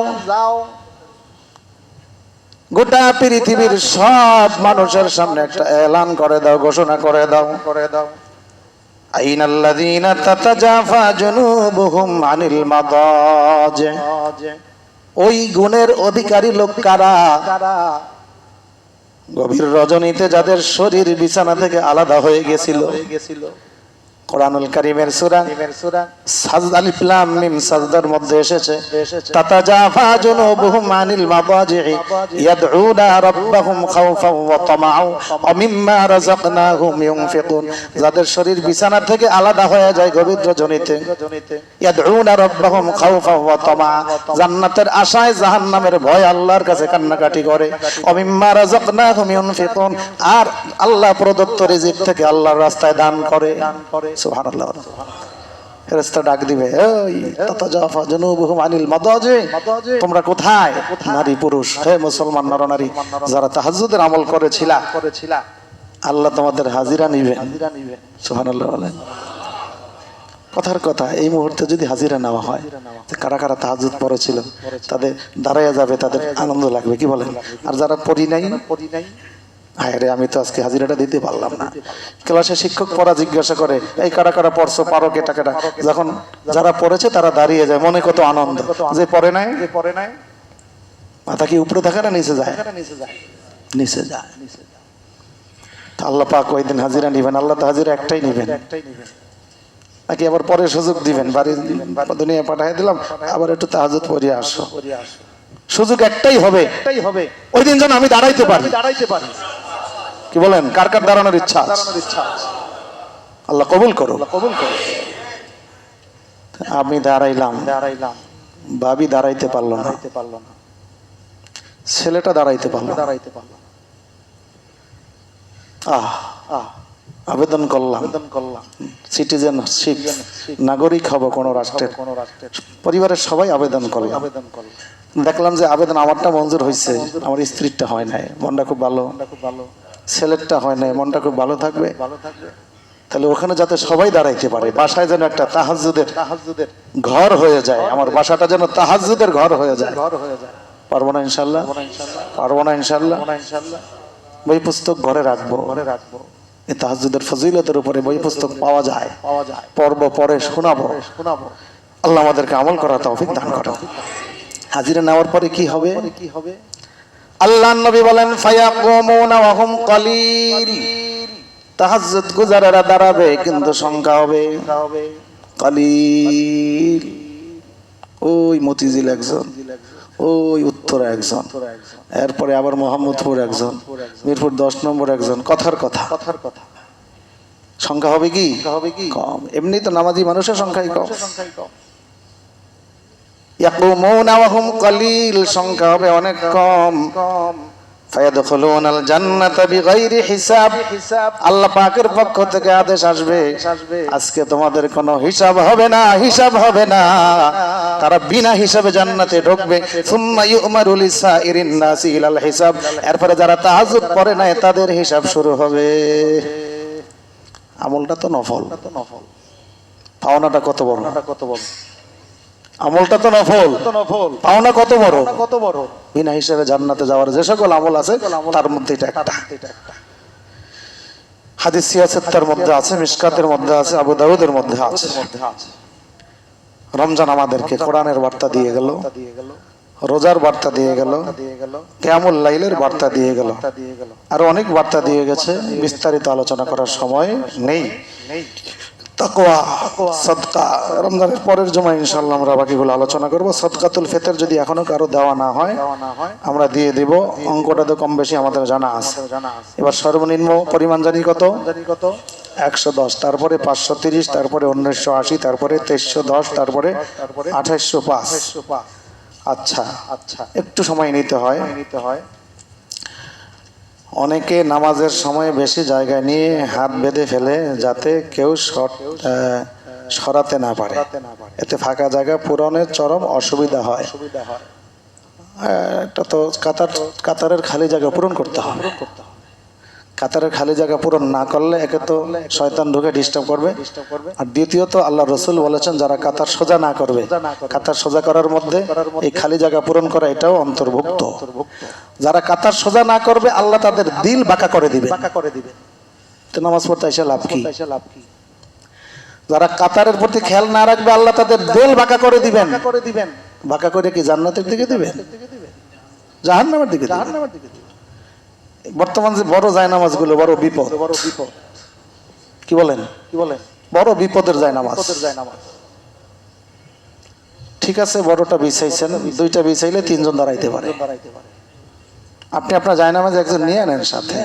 Speaker 1: গোটা পৃথিবীর সব মানুষের সামনে একটা এলান করে দাও, ঘোষণা করে দাও, আইনাল্লাযীনা তাতাজাফা জুনুবুহুম আনিল মাদাজি, ওই গুণের অধিকারী লোক কারা? গভীর রজনীতে যাদের শরীর বিছানা থেকে আলাদা হয়ে গেছিল। কোরআনুল কারীমের সূরা সাজদা, আলিফ লাম মিম, সাজদার মধ্যে এসেছে তাতাজাফা জুনুবুহুম আনিল মাদাজি'i ইয়াদউনা রাব্বাহুম খাওফান ওয়া তামাআন ওয়া মিম্মা রাযাকনাহুম ইউনফিকুন, যাদের শরীর বিছানা থেকে আলাদা হয়ে যায় গভীর রজনীতে, ইয়াদউনা রাব্বাহুম খাওফান ওয়া তামাআন, জান্নাতের আশায় জাহান্নামের ভয় আল্লাহর কাছে কান্নাকাটি করে, ওয়া মিম্মা রাযাকনাহুম ইউনফিকুন, আর আল্লাহ প্রদত্ত রিজিক থেকে আল্লাহর রাস্তায় দান করে। সুবহানাল্লাহ। ফেরেশতা ডাক দিবে, এই তাতাজাফা জুনুবুহুম আনিল মাদাজি, তোমরা কোথায়? নারী পুরুষ, হে মুসলমান নরনারী যারা তাহাজ্জুদের আমল করেছিলা, আল্লাহ তোমাদের হাজিরা নিবেন। সুবহানাল্লাহ বলেন। কথার কথা, এই মুহূর্তে যদি হাজিরা নেওয়া হয়, কারা কারা তাহাজ্জুদ পড়েছিল তাদের দাঁড়ায়া যাবে, তাদের আনন্দ লাগবে, কি বলেন? আর যারা পড়ি নাই, আরে আমি তো আজকে হাজিরাটা দিতে পারলাম না। ক্লাসে শিক্ষক পড়া জিজ্ঞাসা করে, এই কারা কারা পড়ছো, পারো কেটা কেটা? যখন যারা পড়েছে তারা দাঁড়িয়ে যায়, মনে কত আনন্দ। যে পড়ে নাই, মাথা কি উপরে থাকে না নিচে যায়? নিচে যায়। আল্লাহ পাক ওই দিন হাজিরা নিবেন। আল্লাহ তো হাজিরা একটাই নিবেন, নাকি আবার পরে সুযোগ দিবেন, বাড়ি দুনিয়া পাঠিয়ে দিলাম, আবার একটু তাহাজ্জুদ পড়িয়ে আসো। সুযোগ একটাই হবে, ওই দিন যেন আমি দাঁড়াইতে পারি। কি বলেন? কার কার দাঁড়ানোর ইচ্ছা? আল্লাহ কবুল করো। আমি দাঁড়াইলাম, ভাবি দাঁড়াইতে পারলো না, ছেলেটা দাঁড়াইতে পারলো, আবেদন করলাম, সিটিজেনশিপ, নাগরিক হব কোন রাষ্ট্রের, পরিবারের সবাই আবেদন করলাম। দেখলাম যে আবেদন আমারটা মঞ্জুর হয়েছে, আমার স্ত্রীরটা হয় নাই, মনটা খুব ভালো, ছেলেরটা হয় নাই, মনটা খুব ভালো থাকবে। তাহলে ওখানে যাতে সবাই দাঁড়াইতে পারে, বাসায় যেন একটা তাহাজ্জুদের ঘর হয়ে যায়, আমার বাসাটা যেন তাহাজ্জুদের ঘর হয়ে যায়। পারবো না ইনশাল্লাহ? পারবো না ইনশাল্লাহ? বই পুস্তক ঘরে রাখবো, এই তাহাজ্জুদের ফজিলতের উপরে বই পুস্তক পাওয়া যায়, পড়বো, পড়ে শোনাবো। আল্লাহ আমাদেরকে আমল করার তৌফিক দান করো। হাজিরা নেওয়ার পরে কি হবে? আল্লাহর নবী বলেন, ফায়াকুমুনা ওয়া হুম কালিল, তাহাজ্জুদ গুজারেরা দাঁড়াবে কিন্তু সংখ্যা হবে কালিল। ওই মতিঝিল একজন, ওই উত্তরা একজন, এরপরে আবার মোহাম্মদপুর একজন, মিরপুর 10 নম্বর একজন। কথার কথা, সংখ্যা হবে কি কম। এমনি তো নামাজি মানুষের সংখ্যাই কম। ইয়াকুমুনা ওয়া হুম কালিল, সংখ্যা হবে অনেক কম। ফায়াদখুলুনাল জান্নাতা বিগাইরি হিসাব, আল্লাহ পাকের পক্ষ থেকে আদেশ আসবে, আজকে তোমাদের কোনো হিসাব হবে না, হিসাব হবে না। তারা বিনা হিসাবে জান্নাতে ঢুকবে। সুম্মা ইউমারু লিসাইরিন নাসি ইলাল হিসাব, এরপরে যারা তাহাজ্জুদ পড়ে নাই তাদের হিসাব শুরু হবে। আমলটা তো নফল, পাওনাটা কত বড়। আমলটা তো নফল, পাওনা কত বড়, বিনা হিসেবে জান্নাতে যাওয়ার যে সকল আমল আছে তার মধ্যে এটা একটা। হাদিস সিয়াসের মধ্যে আছে, মিশকাতের মধ্যে আছে, আবু দাউদের মধ্যে আছে। রমজান আমাদেরকে কোরআনের বার্তা দিয়ে গেল, রোজার বার্তা দিয়ে গেল, কিয়ামুল লাইলের বার্তা দিয়ে গেল, আর অনেক বার্তা দিয়ে গেছে, বিস্তারিত আলোচনা করার সময় নেই। তাকওয়া, সাদকা, রমজানের পরের জুমায় ইনশাআল্লাহ আমরা বাকিগুলো আলোচনা করব। সাদকাতুল ফিতর যদি এখনো কারো দেওয়া না হয় আমরা দিয়ে দেব, অঙ্কটা তো কম বেশি আমাদের জানা আছে। এবার সর্বনিম্ন পরিমাণ জানি কত, 110, তারপরে 530, তারপরে 1980, তারপরে 2310, তারপরে 2805। আচ্ছা, একটু সময় নিতে হয়। অনেকে নামাজের সময় বেশি জায়গা নিয়ে হাত বেঁধে ফেলে যাতে কেউ সরাতে না পারে, এতে ফাঁকা জায়গা পূরণের চরম অসুবিধা হয়। এটা তো কাতারের খালি জায়গা পূরণ করতে হবে। কাতারের খালি জায়গা পূরণ না করলে একে তো শয়তান ঢুকে ডিস্টার্ব করবে, আর দ্বিতীয়ত আল্লাহ রসুল বলেছেন যারা কাতার সোজা না করবে, কাতার সোজা করার মধ্যে এই খালি জায়গা পূরণ করা এটাও অন্তর্ভুক্ত। যারা কাতার সোজা না করবে আল্লাহ তাদের দিল বাঁকা করে দিবে, তো নামাজ পড়তে এসে লাভ কি? যারা কাতারের প্রতি খেয়াল না রাখবে আল্লাহ তাদের দিল বাঁকা করে দিবেন। বাঁকা করে কি জান্নাতের দিকে দিবেন, জাহান্নামের দিকে দিবেন? বর্তমান যে বড় জায়নামাজ গুলো বড় বিপদ, কি বলেন, বড় বিপদের জায়নামাজ। ঠিক আছে, বড়টা বিছাইছেন, দুইটা বিছাইলে তিনজন দাঁড়াইতে পারে। আপনি আপনার জায়নামাজ একজন নিয়ে নেন সাথে।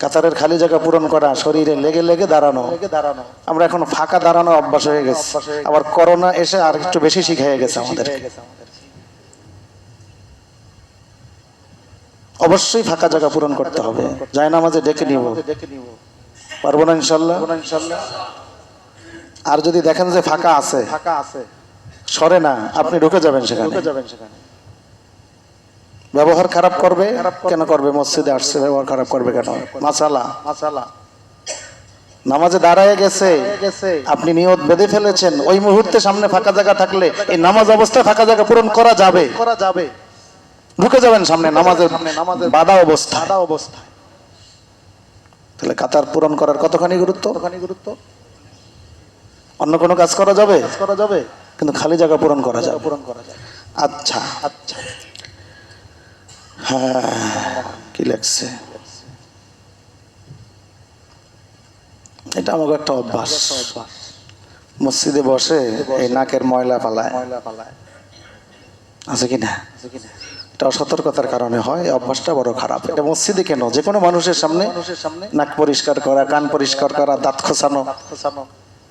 Speaker 1: কাতারের খালি জায়গা পূরণ করা, শরীরে লেগে লেগে দাঁড়ানো। আমরা এখন ফাঁকা দাঁড়ানো অভ্যাস হয়ে গেছে, আবার করোনা এসে আর একটু বেশি শিখিয়ে গেছে আমাদের। অবশ্যই ফাঁকা জায়গা পূরণ করতে হবে। জায়নামাজে ডেকে নিব, পারবো না ইনশাল্লাহ। আর যদি দেখেন যে ফাঁকা আছে, সরে না, আপনি ঢুকে যাবেন সেখানে। ব্যবহার খারাপ করবে কেন করবে? মসজিদে আসছে, ব্যবহার খারাপ করবে কেন? মাসালা, নামাজে দাঁড়ায় গেছে, আপনি নিয়ত বেঁধে ফেলেছেন, ওই মুহূর্তে সামনে ফাঁকা জায়গা থাকলে এই নামাজ অবস্থায় ফাঁকা জায়গা পূরণ করা যাবে, ঢুকে যাবেন সামনে নামাজের বাধা অবস্থা। তাহলে কাতার পূরণ করার কতখানি গুরুত্ব। অন্য কোনো কাজ করা যাবে, কিন্তু খালি জায়গা পূরণ করা যাবে। আচ্ছা, হ্যাঁ, কি লাগছে? এটা আমাকে একটা অভ্যাস, মসজিদে বসে এই নাকের ময়লা পালায়, আছে কিনা? এটা অসতর্কতার কারণে হয়, এই অভ্যাসটা বড় খারাপ। এটা মসজিদে কেন, যে কোনো মানুষের সামনে নাক পরিষ্কার করা, কান পরিষ্কার করা, দাঁত খোঁচানো,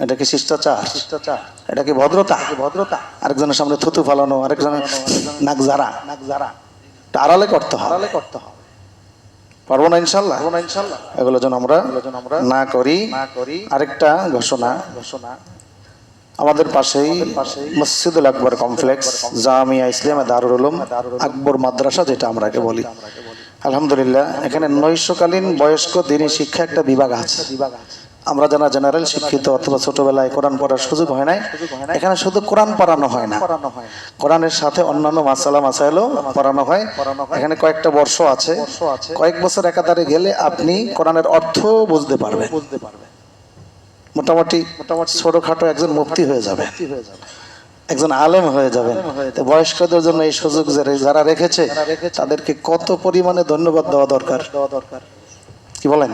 Speaker 1: এটা কি শিষ্টাচার? এটা কি ভদ্রতা? আরেকজনের সামনে থুতু ফালানো, আরেকজনের নাক জারা, আড়ালে করতে হবে। পারবো না ইনশাল্লাহ। এগুলো যেন আমরা না করি। আরেকটা ঘোষণা, আমাদের পাশেই মসজিদুল আকবর কমপ্লেক্স, জামিয়া ইসলামিয়া দারুল উলুম আকবর মাদ্রাসা, যেটা আমরা বলি, আলহামদুলিল্লাহ এখানে নৈশকালীন বয়স্ক দিনী শিক্ষা একটা বিভাগ আছে। আমরা যারা জেনারেল শিক্ষিত অথবা ছোটবেলায় কোরআন পড়ার সুযোগ হয় নাই, এখানে শুধু কোরআন পড়ানো হয় না, কোরআনের সাথে অন্যান্য মাসালা মাসাইলও পড়ানো হয়। এখানে কয়েকটা বর্ষ আছে, কয়েক বছর একাধারে গেলে আপনি কোরআনের অর্থ বুঝতে পারবেন, মোটামুটি ছোটখাটো একজন মুফতি হয়ে যাবে, একজন আলেম হয়ে যাবেন। বয়স্কদের জন্য এই সুযোগ যারা রেখেছে তাদেরকে কত পরিমাণে ধন্যবাদ দেওয়া দরকার, কি বলেন?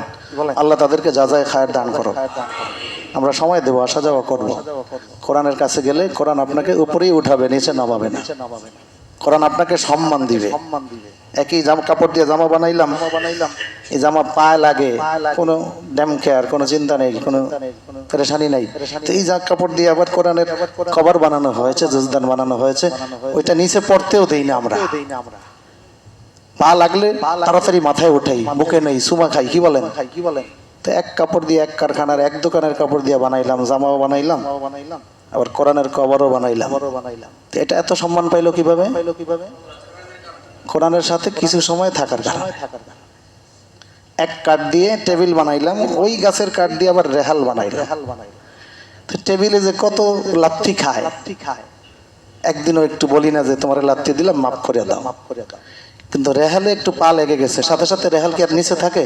Speaker 1: আল্লাহ তাদেরকে যাজায় খায়ের দান করো। আমরা সময় দেবো, আসা যাওয়া করবো। কোরআনের কাছে গেলে কোরআন আপনাকে উপরেই উঠাবে, নিচে নামাবে না। কোরআন আপনাকে সম্মান দিবে। একই জামা কাপড় দিয়ে জামা বানাইলাম, এই জামা পায়ে লাগে, কোনো ড্যাম কেয়ার, কোনো চিন্তা নেই, কোনো পেরেশানি নাই। তো এই কাপড় দিয়ে আবার কোরআনের কভার বানানো হয়েছে, জুজদান বানানো হয়েছে, ওইটা নিচে পড়তেও দেই না আমরা। পা লাগলে তাড়াতাড়ি মাথায় উঠাই, বুকে নেই, সুমা খাই, কি বলেন? তো এক কাপড় দিয়ে, এক কারখানার এক দোকানের কাপড় দিয়ে বানাইলাম, জামাও বানাইলাম, আবার কোরআনের কভারও বানাইলাম। এটা এত সম্মান পাইলো কিভাবে? কোরআনের সাথে কিছু সময় থাকার কারণে। এক কাঠ দিয়ে টেবিল বানাইলাম, ওই গাছের কাঠ দিয়ে আবার রেহাল বানাইলাম। তো টেবিলে যে কত লাত্তি খায়, একদিনও একটু বলি না যে তোমার লাত্তি দিলাম মাফ করে দাও। কিন্তু রেহালে একটু পা লেগে গেছে, সাথে সাথে রেহাল কি আর নিচে থাকে?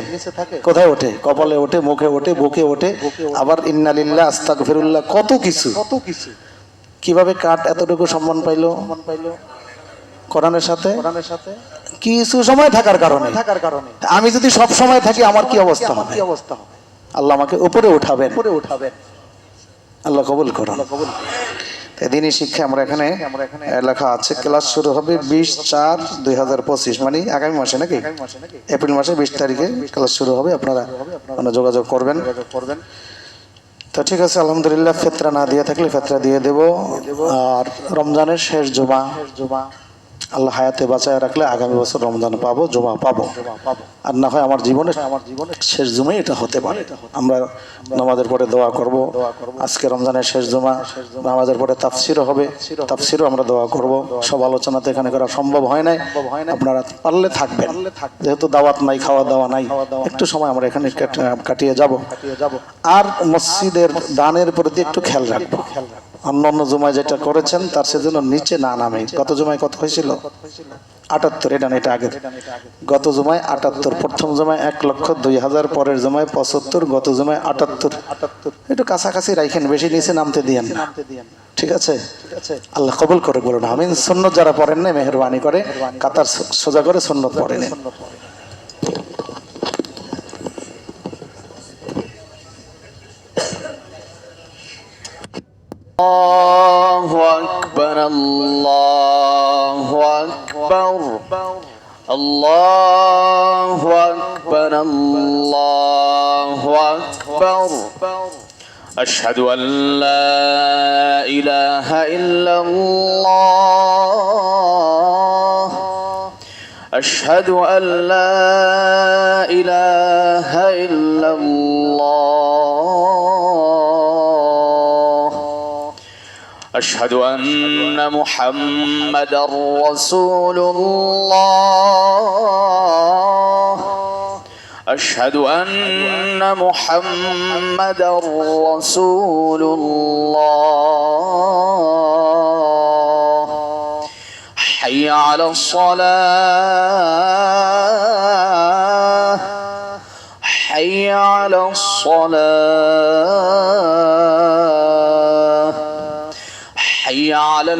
Speaker 1: কোথায় ওঠে? কপালে ওঠে, মুখে ওঠে, বুকে ওঠে, আবার ইন্নালিল্লাহ আস্তাগফিরুল্লাহ কত কিছু। কিভাবে কাঠ এতটুকু সম্মান পাইলো? কোরআনের সাথে কিছু সময় থাকার কারণে। আমি যদি সব সময় থাকি আমার কি অবস্থা হবে? আল্লাহ আমাকে উপরে উঠাবেন, আল্লাহ কবুল করুন। দিনই শিক্ষা আমরা এখানে লেখা আছে ক্লাস শুরু হবে 20/4/2025, মানে আগামী মাসে, নাকি এপ্রিল মাসে 20 তারিখে ক্লাস শুরু হবে। আপনারা যোগাযোগ করবেন। তো ঠিক আছে, আলহামদুলিল্লাহ। ফেতরা না দিয়ে থাকলে ফেতরা দিয়ে দেব। আর রমজানের শেষ জুমা আল্লাহ হায়াতে বাঁচায় রাখলে আগামী বছর রমজান পাবো, জুমা পাবো। আর না হয় আমার জীবনে শেষ জুমাই এটা হতে পারে। আমরা নামাজের পরে দোয়া করব। আজকে রমজানের শেষ জুমা, নামাজের পরে তাফসিরও হবে, তাফসিরও আমরা দোয়া করব। সব আলোচনা তো এখানে করা সম্ভব হয় নাই, আপনারা পারলে থাকবেন। যেহেতু দাওয়াত নাই, খাওয়া দাওয়া নাই, একটু সময় আমরা এখানে কাটিয়ে যাব। আর মসজিদের দানের প্রতি একটু খেয়াল রাখবো। অন্য জুমায় যেটা করেছেন তার সেজন্য নিচে না নামে। গত জুমায় কত হয়েছিল? ৭৮। এটা আগের। গত জুমায় ৭৮, প্রথম জুমায় ১,০২,০০০, পরের জুমায় ৭৫, গত জুমায় ৭৮। একটু কাছাকাছি রাখেন, বেশি নিচে নামতে দিয়েন না, ঠিক আছে? আল্লাহ কবুল করে বলুন আমিন। সুন্নত যারা পড়েন না মেহেরবানি করে কাতার সোজা করে সুন্নত পড়েন।
Speaker 2: الله أكبر الله أكبر الله أكبر الله أكبر أشهد أن لا إله إلا الله أشهد أن لا إله إلا الله أشهد أن محمدا رسول الله أشهد أن محمدا رسول الله حي على الصلاة حي على الصلاة حي على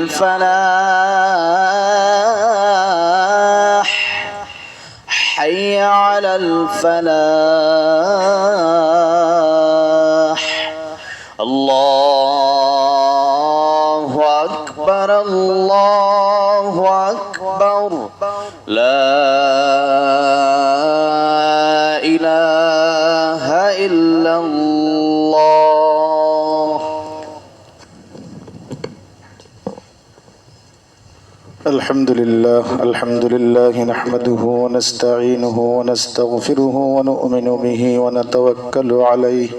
Speaker 2: الفلاح حي على الفلاح الله أكبر الله أكبر لا إله إلا الله
Speaker 1: الحمد لله نحمده ونستعينه ونستغفره ونؤمن به ونتوكل عليه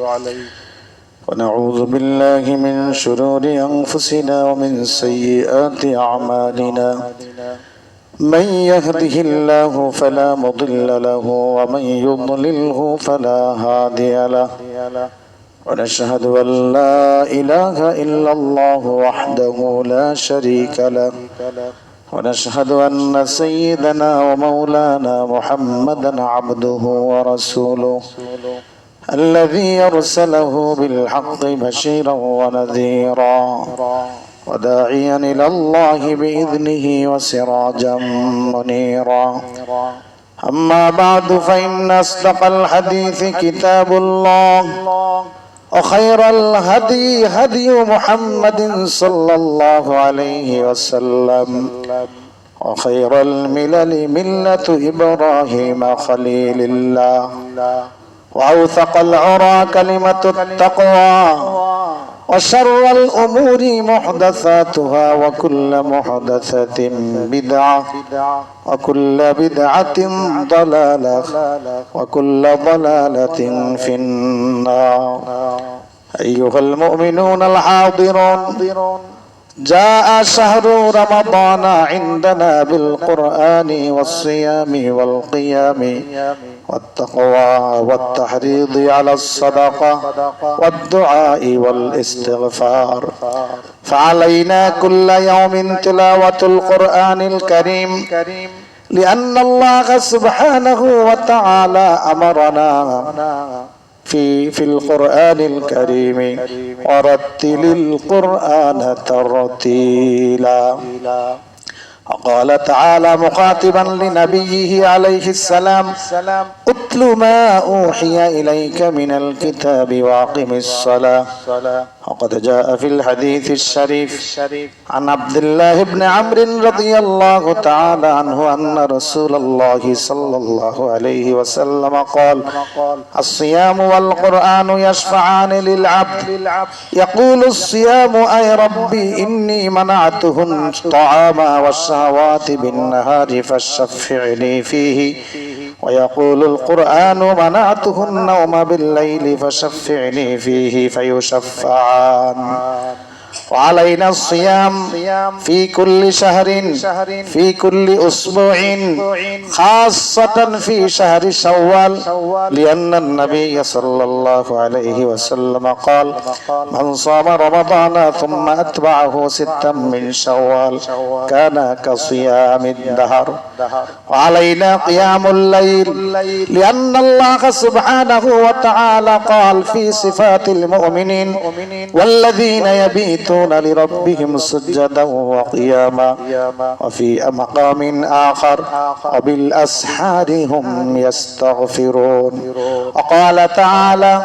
Speaker 1: ونعوذ بالله من شرور أنفسنا ومن سيئات أعمالنا من يهده الله فلا مضل له ومن يضلله فلا هادي له ونشهد أن لا إله إلا الله وحده لا شريك له ونشهد أن سيدنا ومولانا محمدا عبده ورسوله الذي أرسله بالحق بشيرا ونذيرا وداعيا إلى الله بإذنه وسراجا منيرا أما بعد فإن أصدق الحديث كتاب الله وخير الهدي هدي محمد صلى الله عليه وسلم وخير الملل ملة إبراهيم خليل الله وأوثق العرى كلمة التقوى وشر الأمور محدثاتها وكل محدثة بدعة وكل بدعة ضلالة وكل ضلالة في النار أيها المؤمنون الحاضرون جاء شهر رمضان عندنا بالقرآن والصيام والقيام والتقوى والتحريض على الصدقة والدعاء والاستغفار. فعلينا كل يوم تلاوة القرآن الكريم لأن الله سبحانه وتعالى أمرنا في القرآن الكريم ورتل القرآن ترتيلا. وقال تعالى مخاطبا لنبيه عليه السلام اتل ما أوحي إليك من الكتاب وأقم الصلاة. وقد جاء في الحديث الشريف عن عبد الله بن عمرو رضي الله تعالى عنه أن رسول الله صلى الله عليه وسلم قال الصيام والقرآن يشفعان للعبد يقول الصيام أي ربي إني منعتهن الطعام والشهوات بالنهار فشفعني فيه. ويقول القرآن منعته النوم بالليل فشفعني فيه فيشفعان. وعلينا الصيام في كل شهر في كل أسبوع خاصة في شهر شوال لأن النبي صلى الله عليه وسلم قال من صام رمضان ثم أتبعه ستا من شوال كان كصيام الدهر. وعلينا قيام الليل لأن الله سبحانه وتعالى قال في صفات المؤمنين والذين يبيتون لربهم سجدا وقياما. وفي مقام آخر وبالأسحار هم يستغفرون. وقال تعالى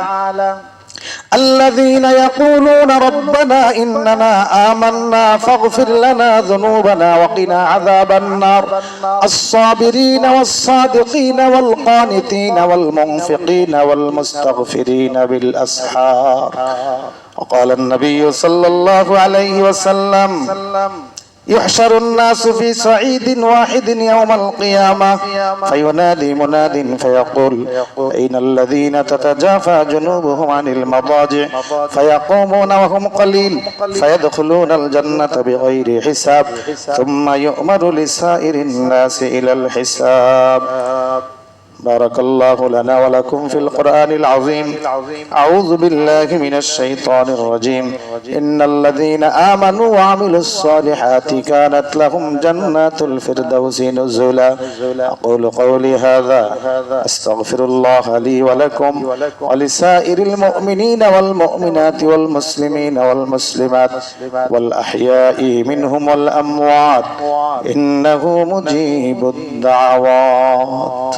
Speaker 1: الذين يقولون ربنا إننا آمنا فاغفر لنا ذنوبنا وقنا عذاب النار الصابرين والصادقين والقانتين والمنفقين والمستغفرين بالأسحار. وقال النبي صلى الله عليه وسلم يحشر الناس في صعيد واحد يوم القيامة فينادي مناد فيقول أين الذين تتجافى جنوبهم عن المضاجع فيقومون وهم قليل فيدخلون الجنة بغير حساب ثم يؤمر لسائر الناس إلى الحساب. بارك الله لنا ولكم في القرآن العظيم. أعوذ بالله من الشيطان الرجيم. إن الذين آمنوا وعملوا الصالحات كانت لهم جنات الفردوس نزلا. أقول قولي هذا أستغفر الله لي ولكم ولسائر المؤمنين والمؤمنات والمسلمين والمسلمات والأحياء منهم والأموات إنه مجيب الدعوات.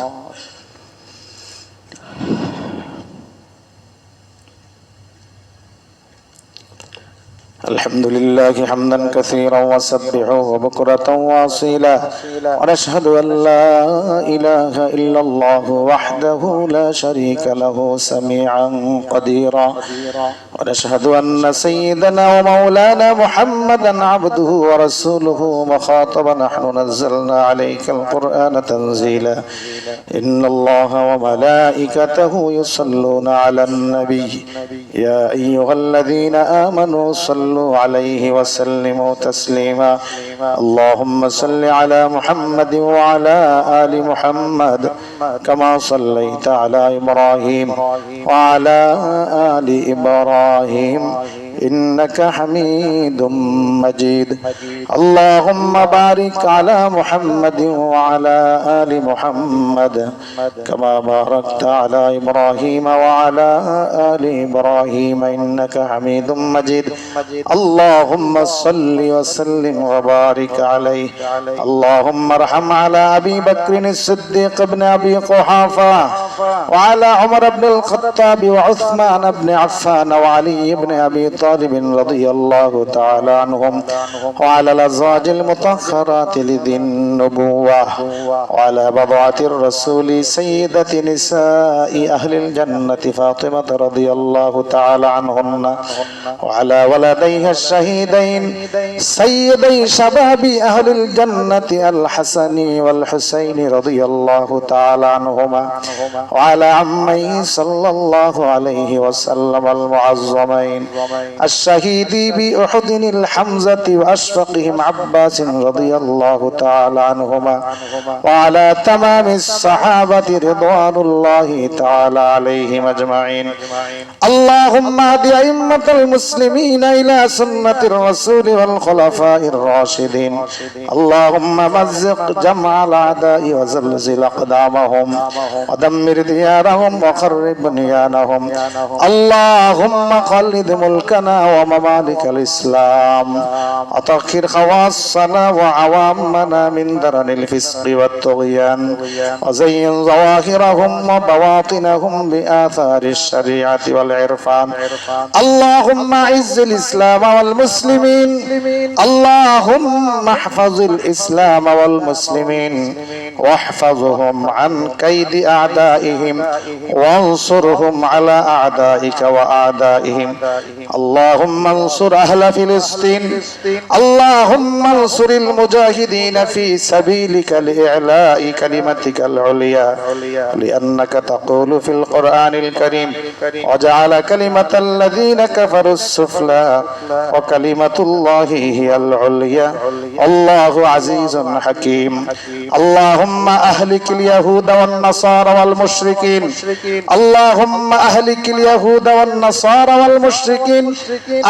Speaker 1: الحمد لله حمدا كثيرا وسبحوه بكرة واصيلا. ونشهد أن لا إله إلا الله وحده لا شريك له سميعا قديرا. ونشهد أن سيدنا ومولانا محمدا عبده ورسوله مخاطبا نحن نزلنا عليك القرآن تنزيلا. إن الله وملائكته يصلون على النبي يا أيها الذين آمنوا صلوا عليه وسلموا تسليما. اللهم صل على محمد وعلى آل محمد كما صليت على إبراهيم وعلى آل إبراهيم إنك حميد مجيد. اللهم بارك على محمد وعلى آل محمد كما باركت على إبراهيم وعلى آل إبراهيم إنك حميد مجيد. اللهم صل وسلم وبارك عليه. اللهم ارحم على أبي بكر الصديق بن أبي قحافة وعلى عمر بن الخطاب وعثمان بن عفان وعلي بن أبي طالب رضي الله تعالى عنهم وعلى الأزواج المطهرات لذي النبوة وعلى بضعة الرسول سيدة نساء أهل الجنة فاطمة رضي الله تعالى عنهن وعلى ولديها الشهيدين سيدي شباب أهل الجنة الحسن والحسين رضي الله تعالى عنهما وعلى عميه صلى الله عليه وسلم المعظمين الشهيد بأحد الحمزة وأشفقهم عباس رضي الله تعالى عنهما وعلى تمام الصحابة رضوان الله تعالى عليهم أجمعين اللهم اهد أئمة المسلمين إلى سنة الرسول والخلفاء الراشدين اللهم مزق جمع الأعداء وزلزل أقدامهم ودمر ديارهم وخرب بنيانهم اللهم خلد ملكنا وممالك الإسلام وطهر خواصنا وعوامنا من درن الفسق والطغيان وزين ظواهرهم وبواطنهم بآثار الشريعة والعرفان اللهم أعز الإسلام والمسلمين اللهم احفظ الإسلام والمسلمين واحفظهم عن كيد أعدائهم وانصرهم على أعدائك وأعدائهم اللهم انصر أهل فلسطين اللهم انصر المجاهدين في سبيلك لإعلاء كلمتك العليا لأنك تقول في القرآن الكريم وجعل كلمة الذين كفروا السفلى وكلمة الله هي العليا الله عزيز حكيم اللهم أهلك اليهود والنصارى والمشركين اللهم أهلك اليهود والنصارى والمشركين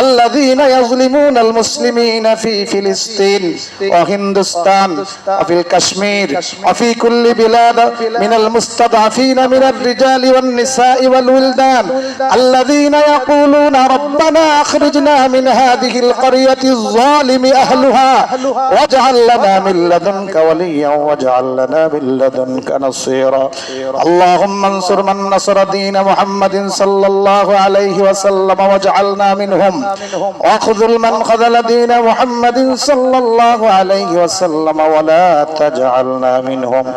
Speaker 1: الذين يظلمون المسلمين في فلسطين وهندوستان وفي الكشمير وفي كل بلاد من المستضعفين من الرجال والنساء والولدان الذين يقولون ربنا أخرجنا من هذه القرية الظالم أهلها واجعل لنا من لدنك وليا واجعل لنا من لدنك نصيرا اللهم انصر من نصر دين محمد صلى الله عليه وسلم واجعلنا منهم واخذل من خذل دين محمد صلى الله عليه وسلم ولا تجعلنا منهم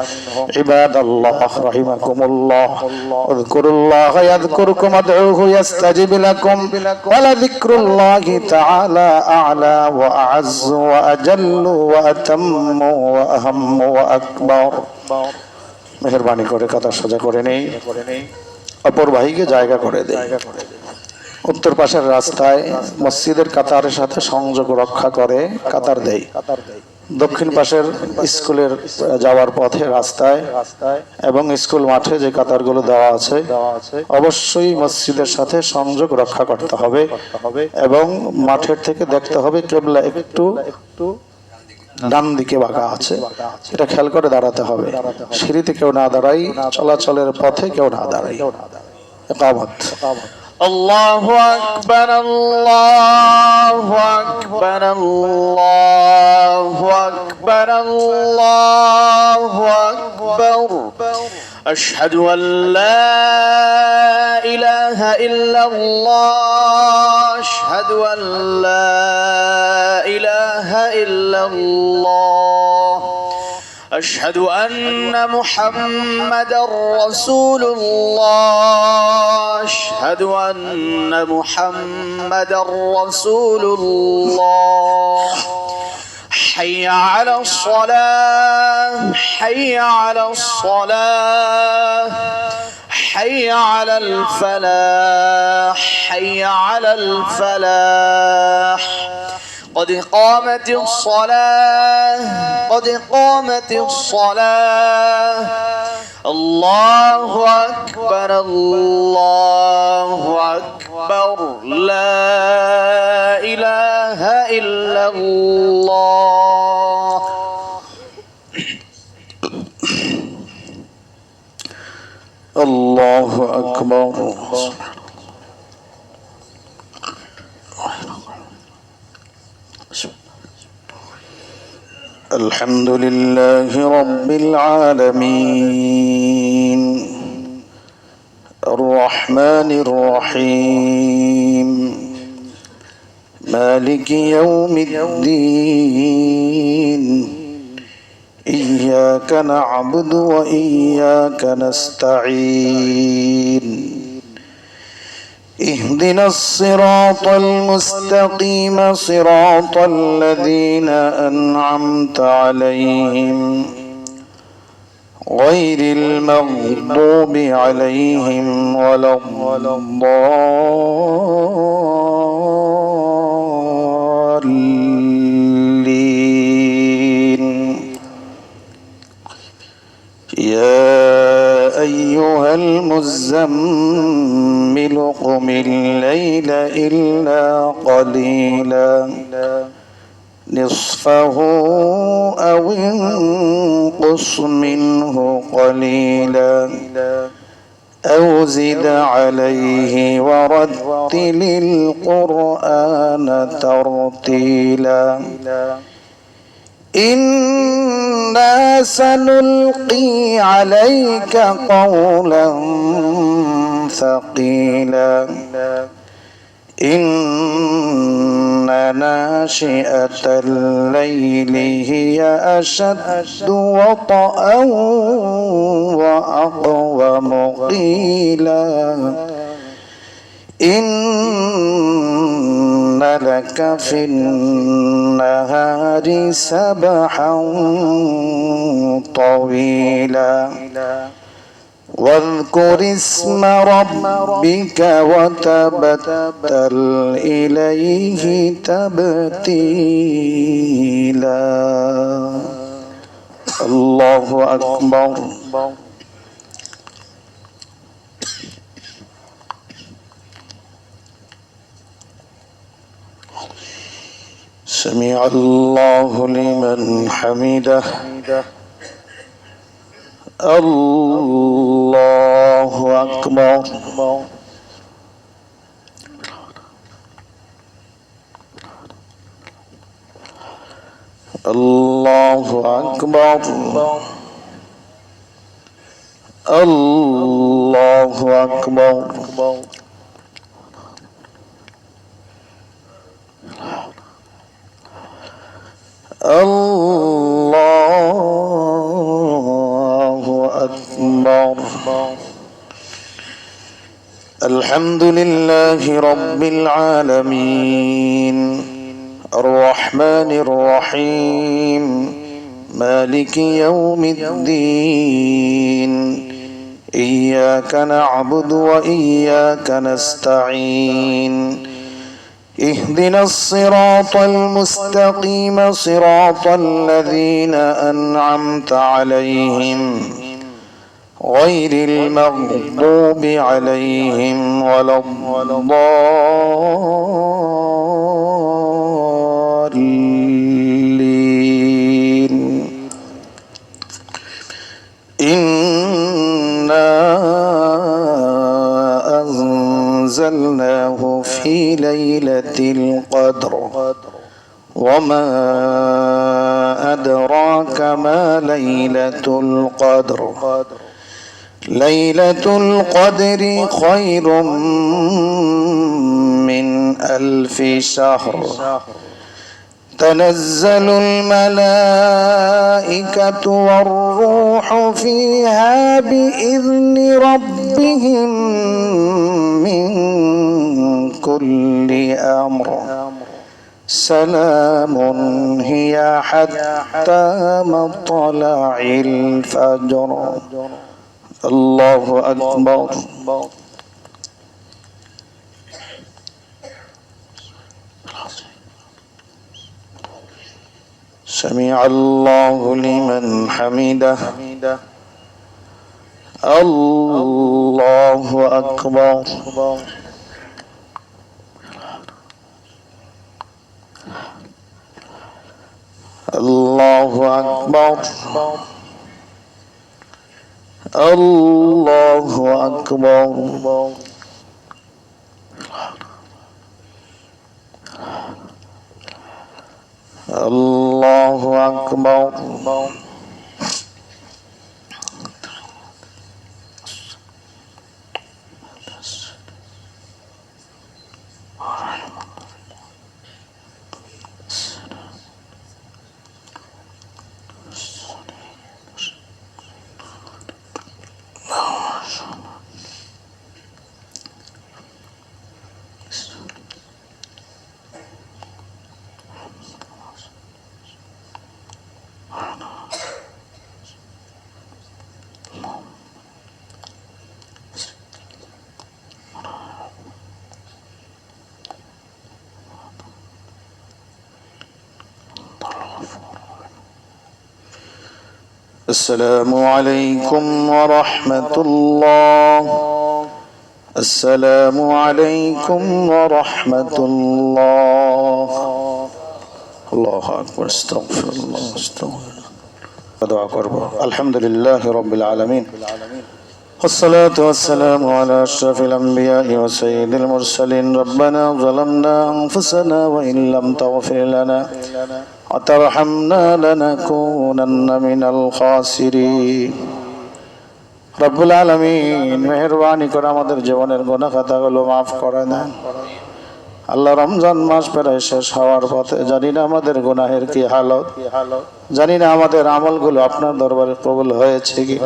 Speaker 1: عباد الله رحمكم الله اذكروا الله يذكركم ادعوه يستجب لكم ولذكر الله تعالى أعلى وأعز وأجل وأتم وأهم وأكبر মেহেরবানি করে কথা সোজা করে নেই অপর ভাইকে জায়গা করে দেয় উত্তর পাশের রাস্তায় মসজিদের কাতারের সাথে সংযোগ রক্ষা করে কাতার দেয় দক্ষিণ পাশের স্কুলের যাওয়ার পথে রাস্তায় এবং স্কুল মাঠে যে কাতারগুলো দেওয়া আছে অবশ্যই মসজিদের সাথে সংযোগ রক্ষা করতে হবে এবং মাঠের থেকে দেখতে হবে কেবলা একটু ডান দিকে বাঁকা আছে এটা খেয়াল করে দাঁড়াতে হবে সিঁড়িতে কেউ না দাঁড়াই চলাচলের পথে কেউ না দাঁড়াই ইকামত
Speaker 2: الله أكبر الله أكبر الله أكبر الله أكبر أشهد أن لا إله إلا الله أشهد أن لا إله إلا الله أشهد أن محمدا رسول الله أشهد أن محمدا رسول الله حي على الصلاة حي على الصلاة حي على الفلاح حي على الفلاح قد قامت الصلاة قد قامت الصلاة الله أكبر الله أكبر لا إله إلا الله
Speaker 1: الله أكبر الحمد لله رب العالمين الرحمن الرحيم مالك يوم الدين إياك نعبد وإياك نستعين اهدنا الصراط المستقيم صراط الذين أنعمت عليهم غير المغضوب عليهم ولا الضالين يا أيها المزمل قم الليل إلا قليلا نصفه أو انقص منه قليلا أو زد عليه ورتل القرآن ترتيلا إنا سنلقي عليك قولا ثقيلا إن ناشئة الليل هي أشد وطئا وأقوم قيلا إن لك في النهار سبحا طويلا واذكر اسم ربك وتبتل إليه تبتيلا الله أكبر سمع الله لمن حمده الله أكبر الله أكبر الله أكبر الله أكبر الحمد لله رب العالمين الرحمن الرحيم مالك يوم الدين إياك نعبد وإياك نستعين اهدنا الصراط المستقيم صراط الذين أنعمت عليهم غير المغضوب عليهم ولا الضالين إنا أنزلناه في ليلة القدر وما أدراك ما ليلة القدر ليلة القدر خير من 1000 شهر تنزل الملائكة والروح فيها بإذن ربهم من كل أمر سلام هي حتى مطلع الفجر الله أكبر سمع الله لمن حمده الله أكبر الله أكبر الله أكبر الله أكبر السلام عليكم ورحمة الله. السلام عليكم ورحمة الله. الله أكبر. استغفر الله. استغفر الله. دعاء قربة. الحمد لله رب العالمين، والصلاة والسلام على أشرف الأنبياء وسيد المرسلين. ربنا ظلمنا أنفسنا وإن لم تغفر لنا وترحمنا لنكونن من الخاسرين. রব্বুল আলামিন মেহেরবানি করে আমাদের জীবনের গুনাহ খাতাগুলো মাফ করে দেন আল্লাহ। রমজান মাস প্রায় শেষ হওয়ার পথে, জানি না আমাদের গুনাহের কি হালত, জানি না আমাদের আমলগুলো আপনার দরবারে কবুল হয়েছে কি।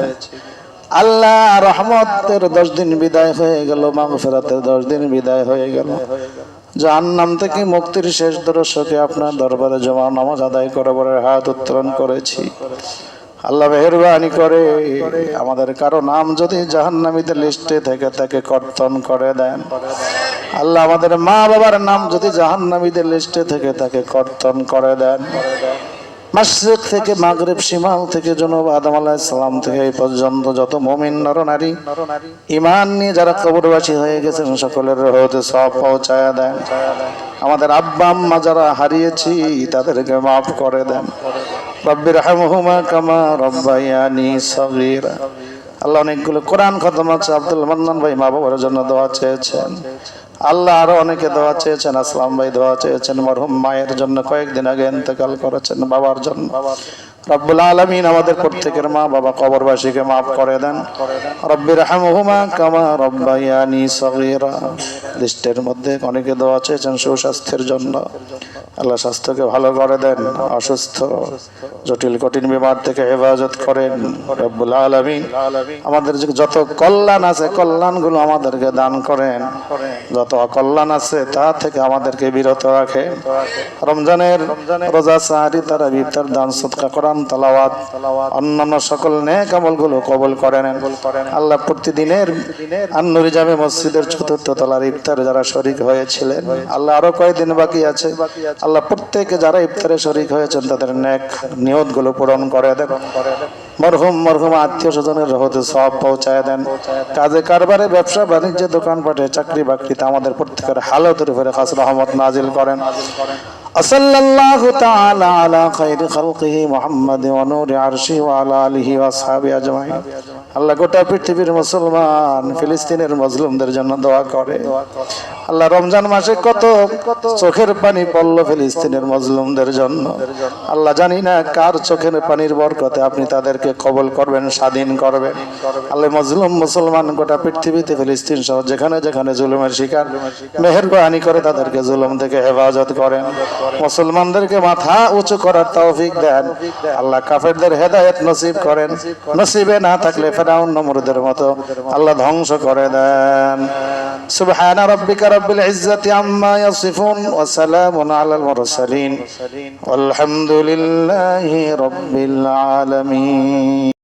Speaker 1: আল্লাহ রহমতের 10 দিন বিদায় হয়ে গেল, মাগফিরাতের 10 দিন বিদায় হয়ে গেল। জাহান্নাম থেকে মুক্তির শেষ দর্শকে আপনার দরবারে জমা নামাজ আদায় করে বলে হাত উত্তোলন করেছি। আল্লাহ মেহেরবানি করে আমাদের কারো নাম যদি জাহান্নামীদের লিস্টে থেকে তাকে কর্তন করে দেন। আল্লাহ আমাদের মা বাবার নাম যদি জাহান্নামীদের লিস্টে থেকে তাকে কর্তন করে দেন। মাশরিক থেকে মাগরিব, শিমাল থেকে জনাব আদম আলাইহিস সালাম থেকে এই পর্যন্ত যত মুমিন নর নারী ঈমান নিয়ে যারা কবরবাসী হয়ে গেছেন সকলের রহমতে সওয়াব পৌঁছায়া দেন। আমাদের আব্বা আম্মা যারা হারিয়েছি তাদেরকে মাফ করে দেন। রব্বির হামহুমা কামা রব্বায়ানি সগীরা। আল্লাহ অনেকগুলো কোরআন খতম আছে। আব্দুল মান্নান ভাই মা বাবার জন্য দোয়া চেয়েছেন। আল্লাহ আরো অনেকে দোয়া চেয়েছেন। আসলাম ভাই দোয়া চেয়েছেন মরহুম মায়ের জন্য, কয়েকদিন আগে ইন্তেকাল করেছেন বাবার জন্য। রব্বুল আলামিন আমাদের প্রত্যেকের মা বাবা কবরবাসীকে মাফ করে দেন। রব্বির হামহুমা কামা রব্বায়ানি সগীরা। লিস্টের মধ্যে অনেকে দোয়া চেয়েছেন সুস্বাস্থ্যের জন্য। আল্লাহ স্বাস্থ্যকে ভালো করে দেন, অসুস্থ জটিল কঠিন বিমার থেকে হেফাজত করেন রব্বুল আলামিন। আমাদের যত কল্যাণ আছে কল্যাণগুলো আমাদেরকে দান করেন, যত অকল্যাণ আছে তা থেকে আমাদেরকে বিরত রাখে। রমজানের রোজা, সাহারি, তারাবি, ইফতার, দান, সদকা, কোরআন তেলাওয়াত, অন্যান্য সকল নেক আমলগুলো কবুল করে নেন আল্লাহ। প্রতিদিনের আন-নূরি জামে মসজিদের ৪র্থ তলার ইফতারে যারা শরীক হয়েছিলেন আল্লাহ আরো কয়েকদিন বাকি আছে আল্লাহ, প্রত্যেকে যারা ইফতারে শরীক হয়েছেন তাদের নেক নিয়তগুলো পূরণ করে দেন। মরহুম আত্মীয় স্বজনের রহমতে সওয়াব পৌঁছায় দেন। কাজে কারবারে, ব্যবসা বাণিজ্যে, দোকানপাটে, চাকরি বাকরিতে আমাদের প্রত্যেকের হালতের উপরে খাস রহমত নাজিল করেন। সাল্লাল্লাহু তাআলা আলা খায়রি খালকিহি মুহাম্মাদ ওয়া নূরি আরশি ওয়া আলা আলিহি ওয়া আসহাবিহি আজমাইন। আল্লাহ গোটা পৃথিবীর মুসলমান ফিলিস্তিনের মজলুমদের জন্য দোয়া করে। আল্লাহ রমজান মাসে কত চোখের পানি পড়ল ফিলিস্তিনের মজলুমদের জন্য। আল্লাহ জানি না কার চোখের পানির বরকতে আপনি তাদেরকে কবুল করবেন, স্বাধীন করবেন। আল্লাহ মজলুম মুসলমান গোটা পৃথিবীতে ফিলিস্তিন সহ যেখানে যেখানে জুলুমের শিকার, মেহেরবানি করে তাদেরকে জুলুম থেকে হেফাজত করেন। মুসলমানদেরকে মাথা উঁচু করার তৌফিক দেন আল্লাহ। কাফেরদের হেদায়েত নসিব করেন, নসিবে না থাকলে ফিরআউন নমরুদের মতো আল্লাহ ধ্বংস করে দেন। সুবহানা রাব্বিকা রাব্বিল ইজ্জাতি আম্মা ইয়াসিফুন ওয়া সালামুন আলাল মুরসালিন ওয়ালহামদুলিল্লাহি রাব্বিল আলামিন।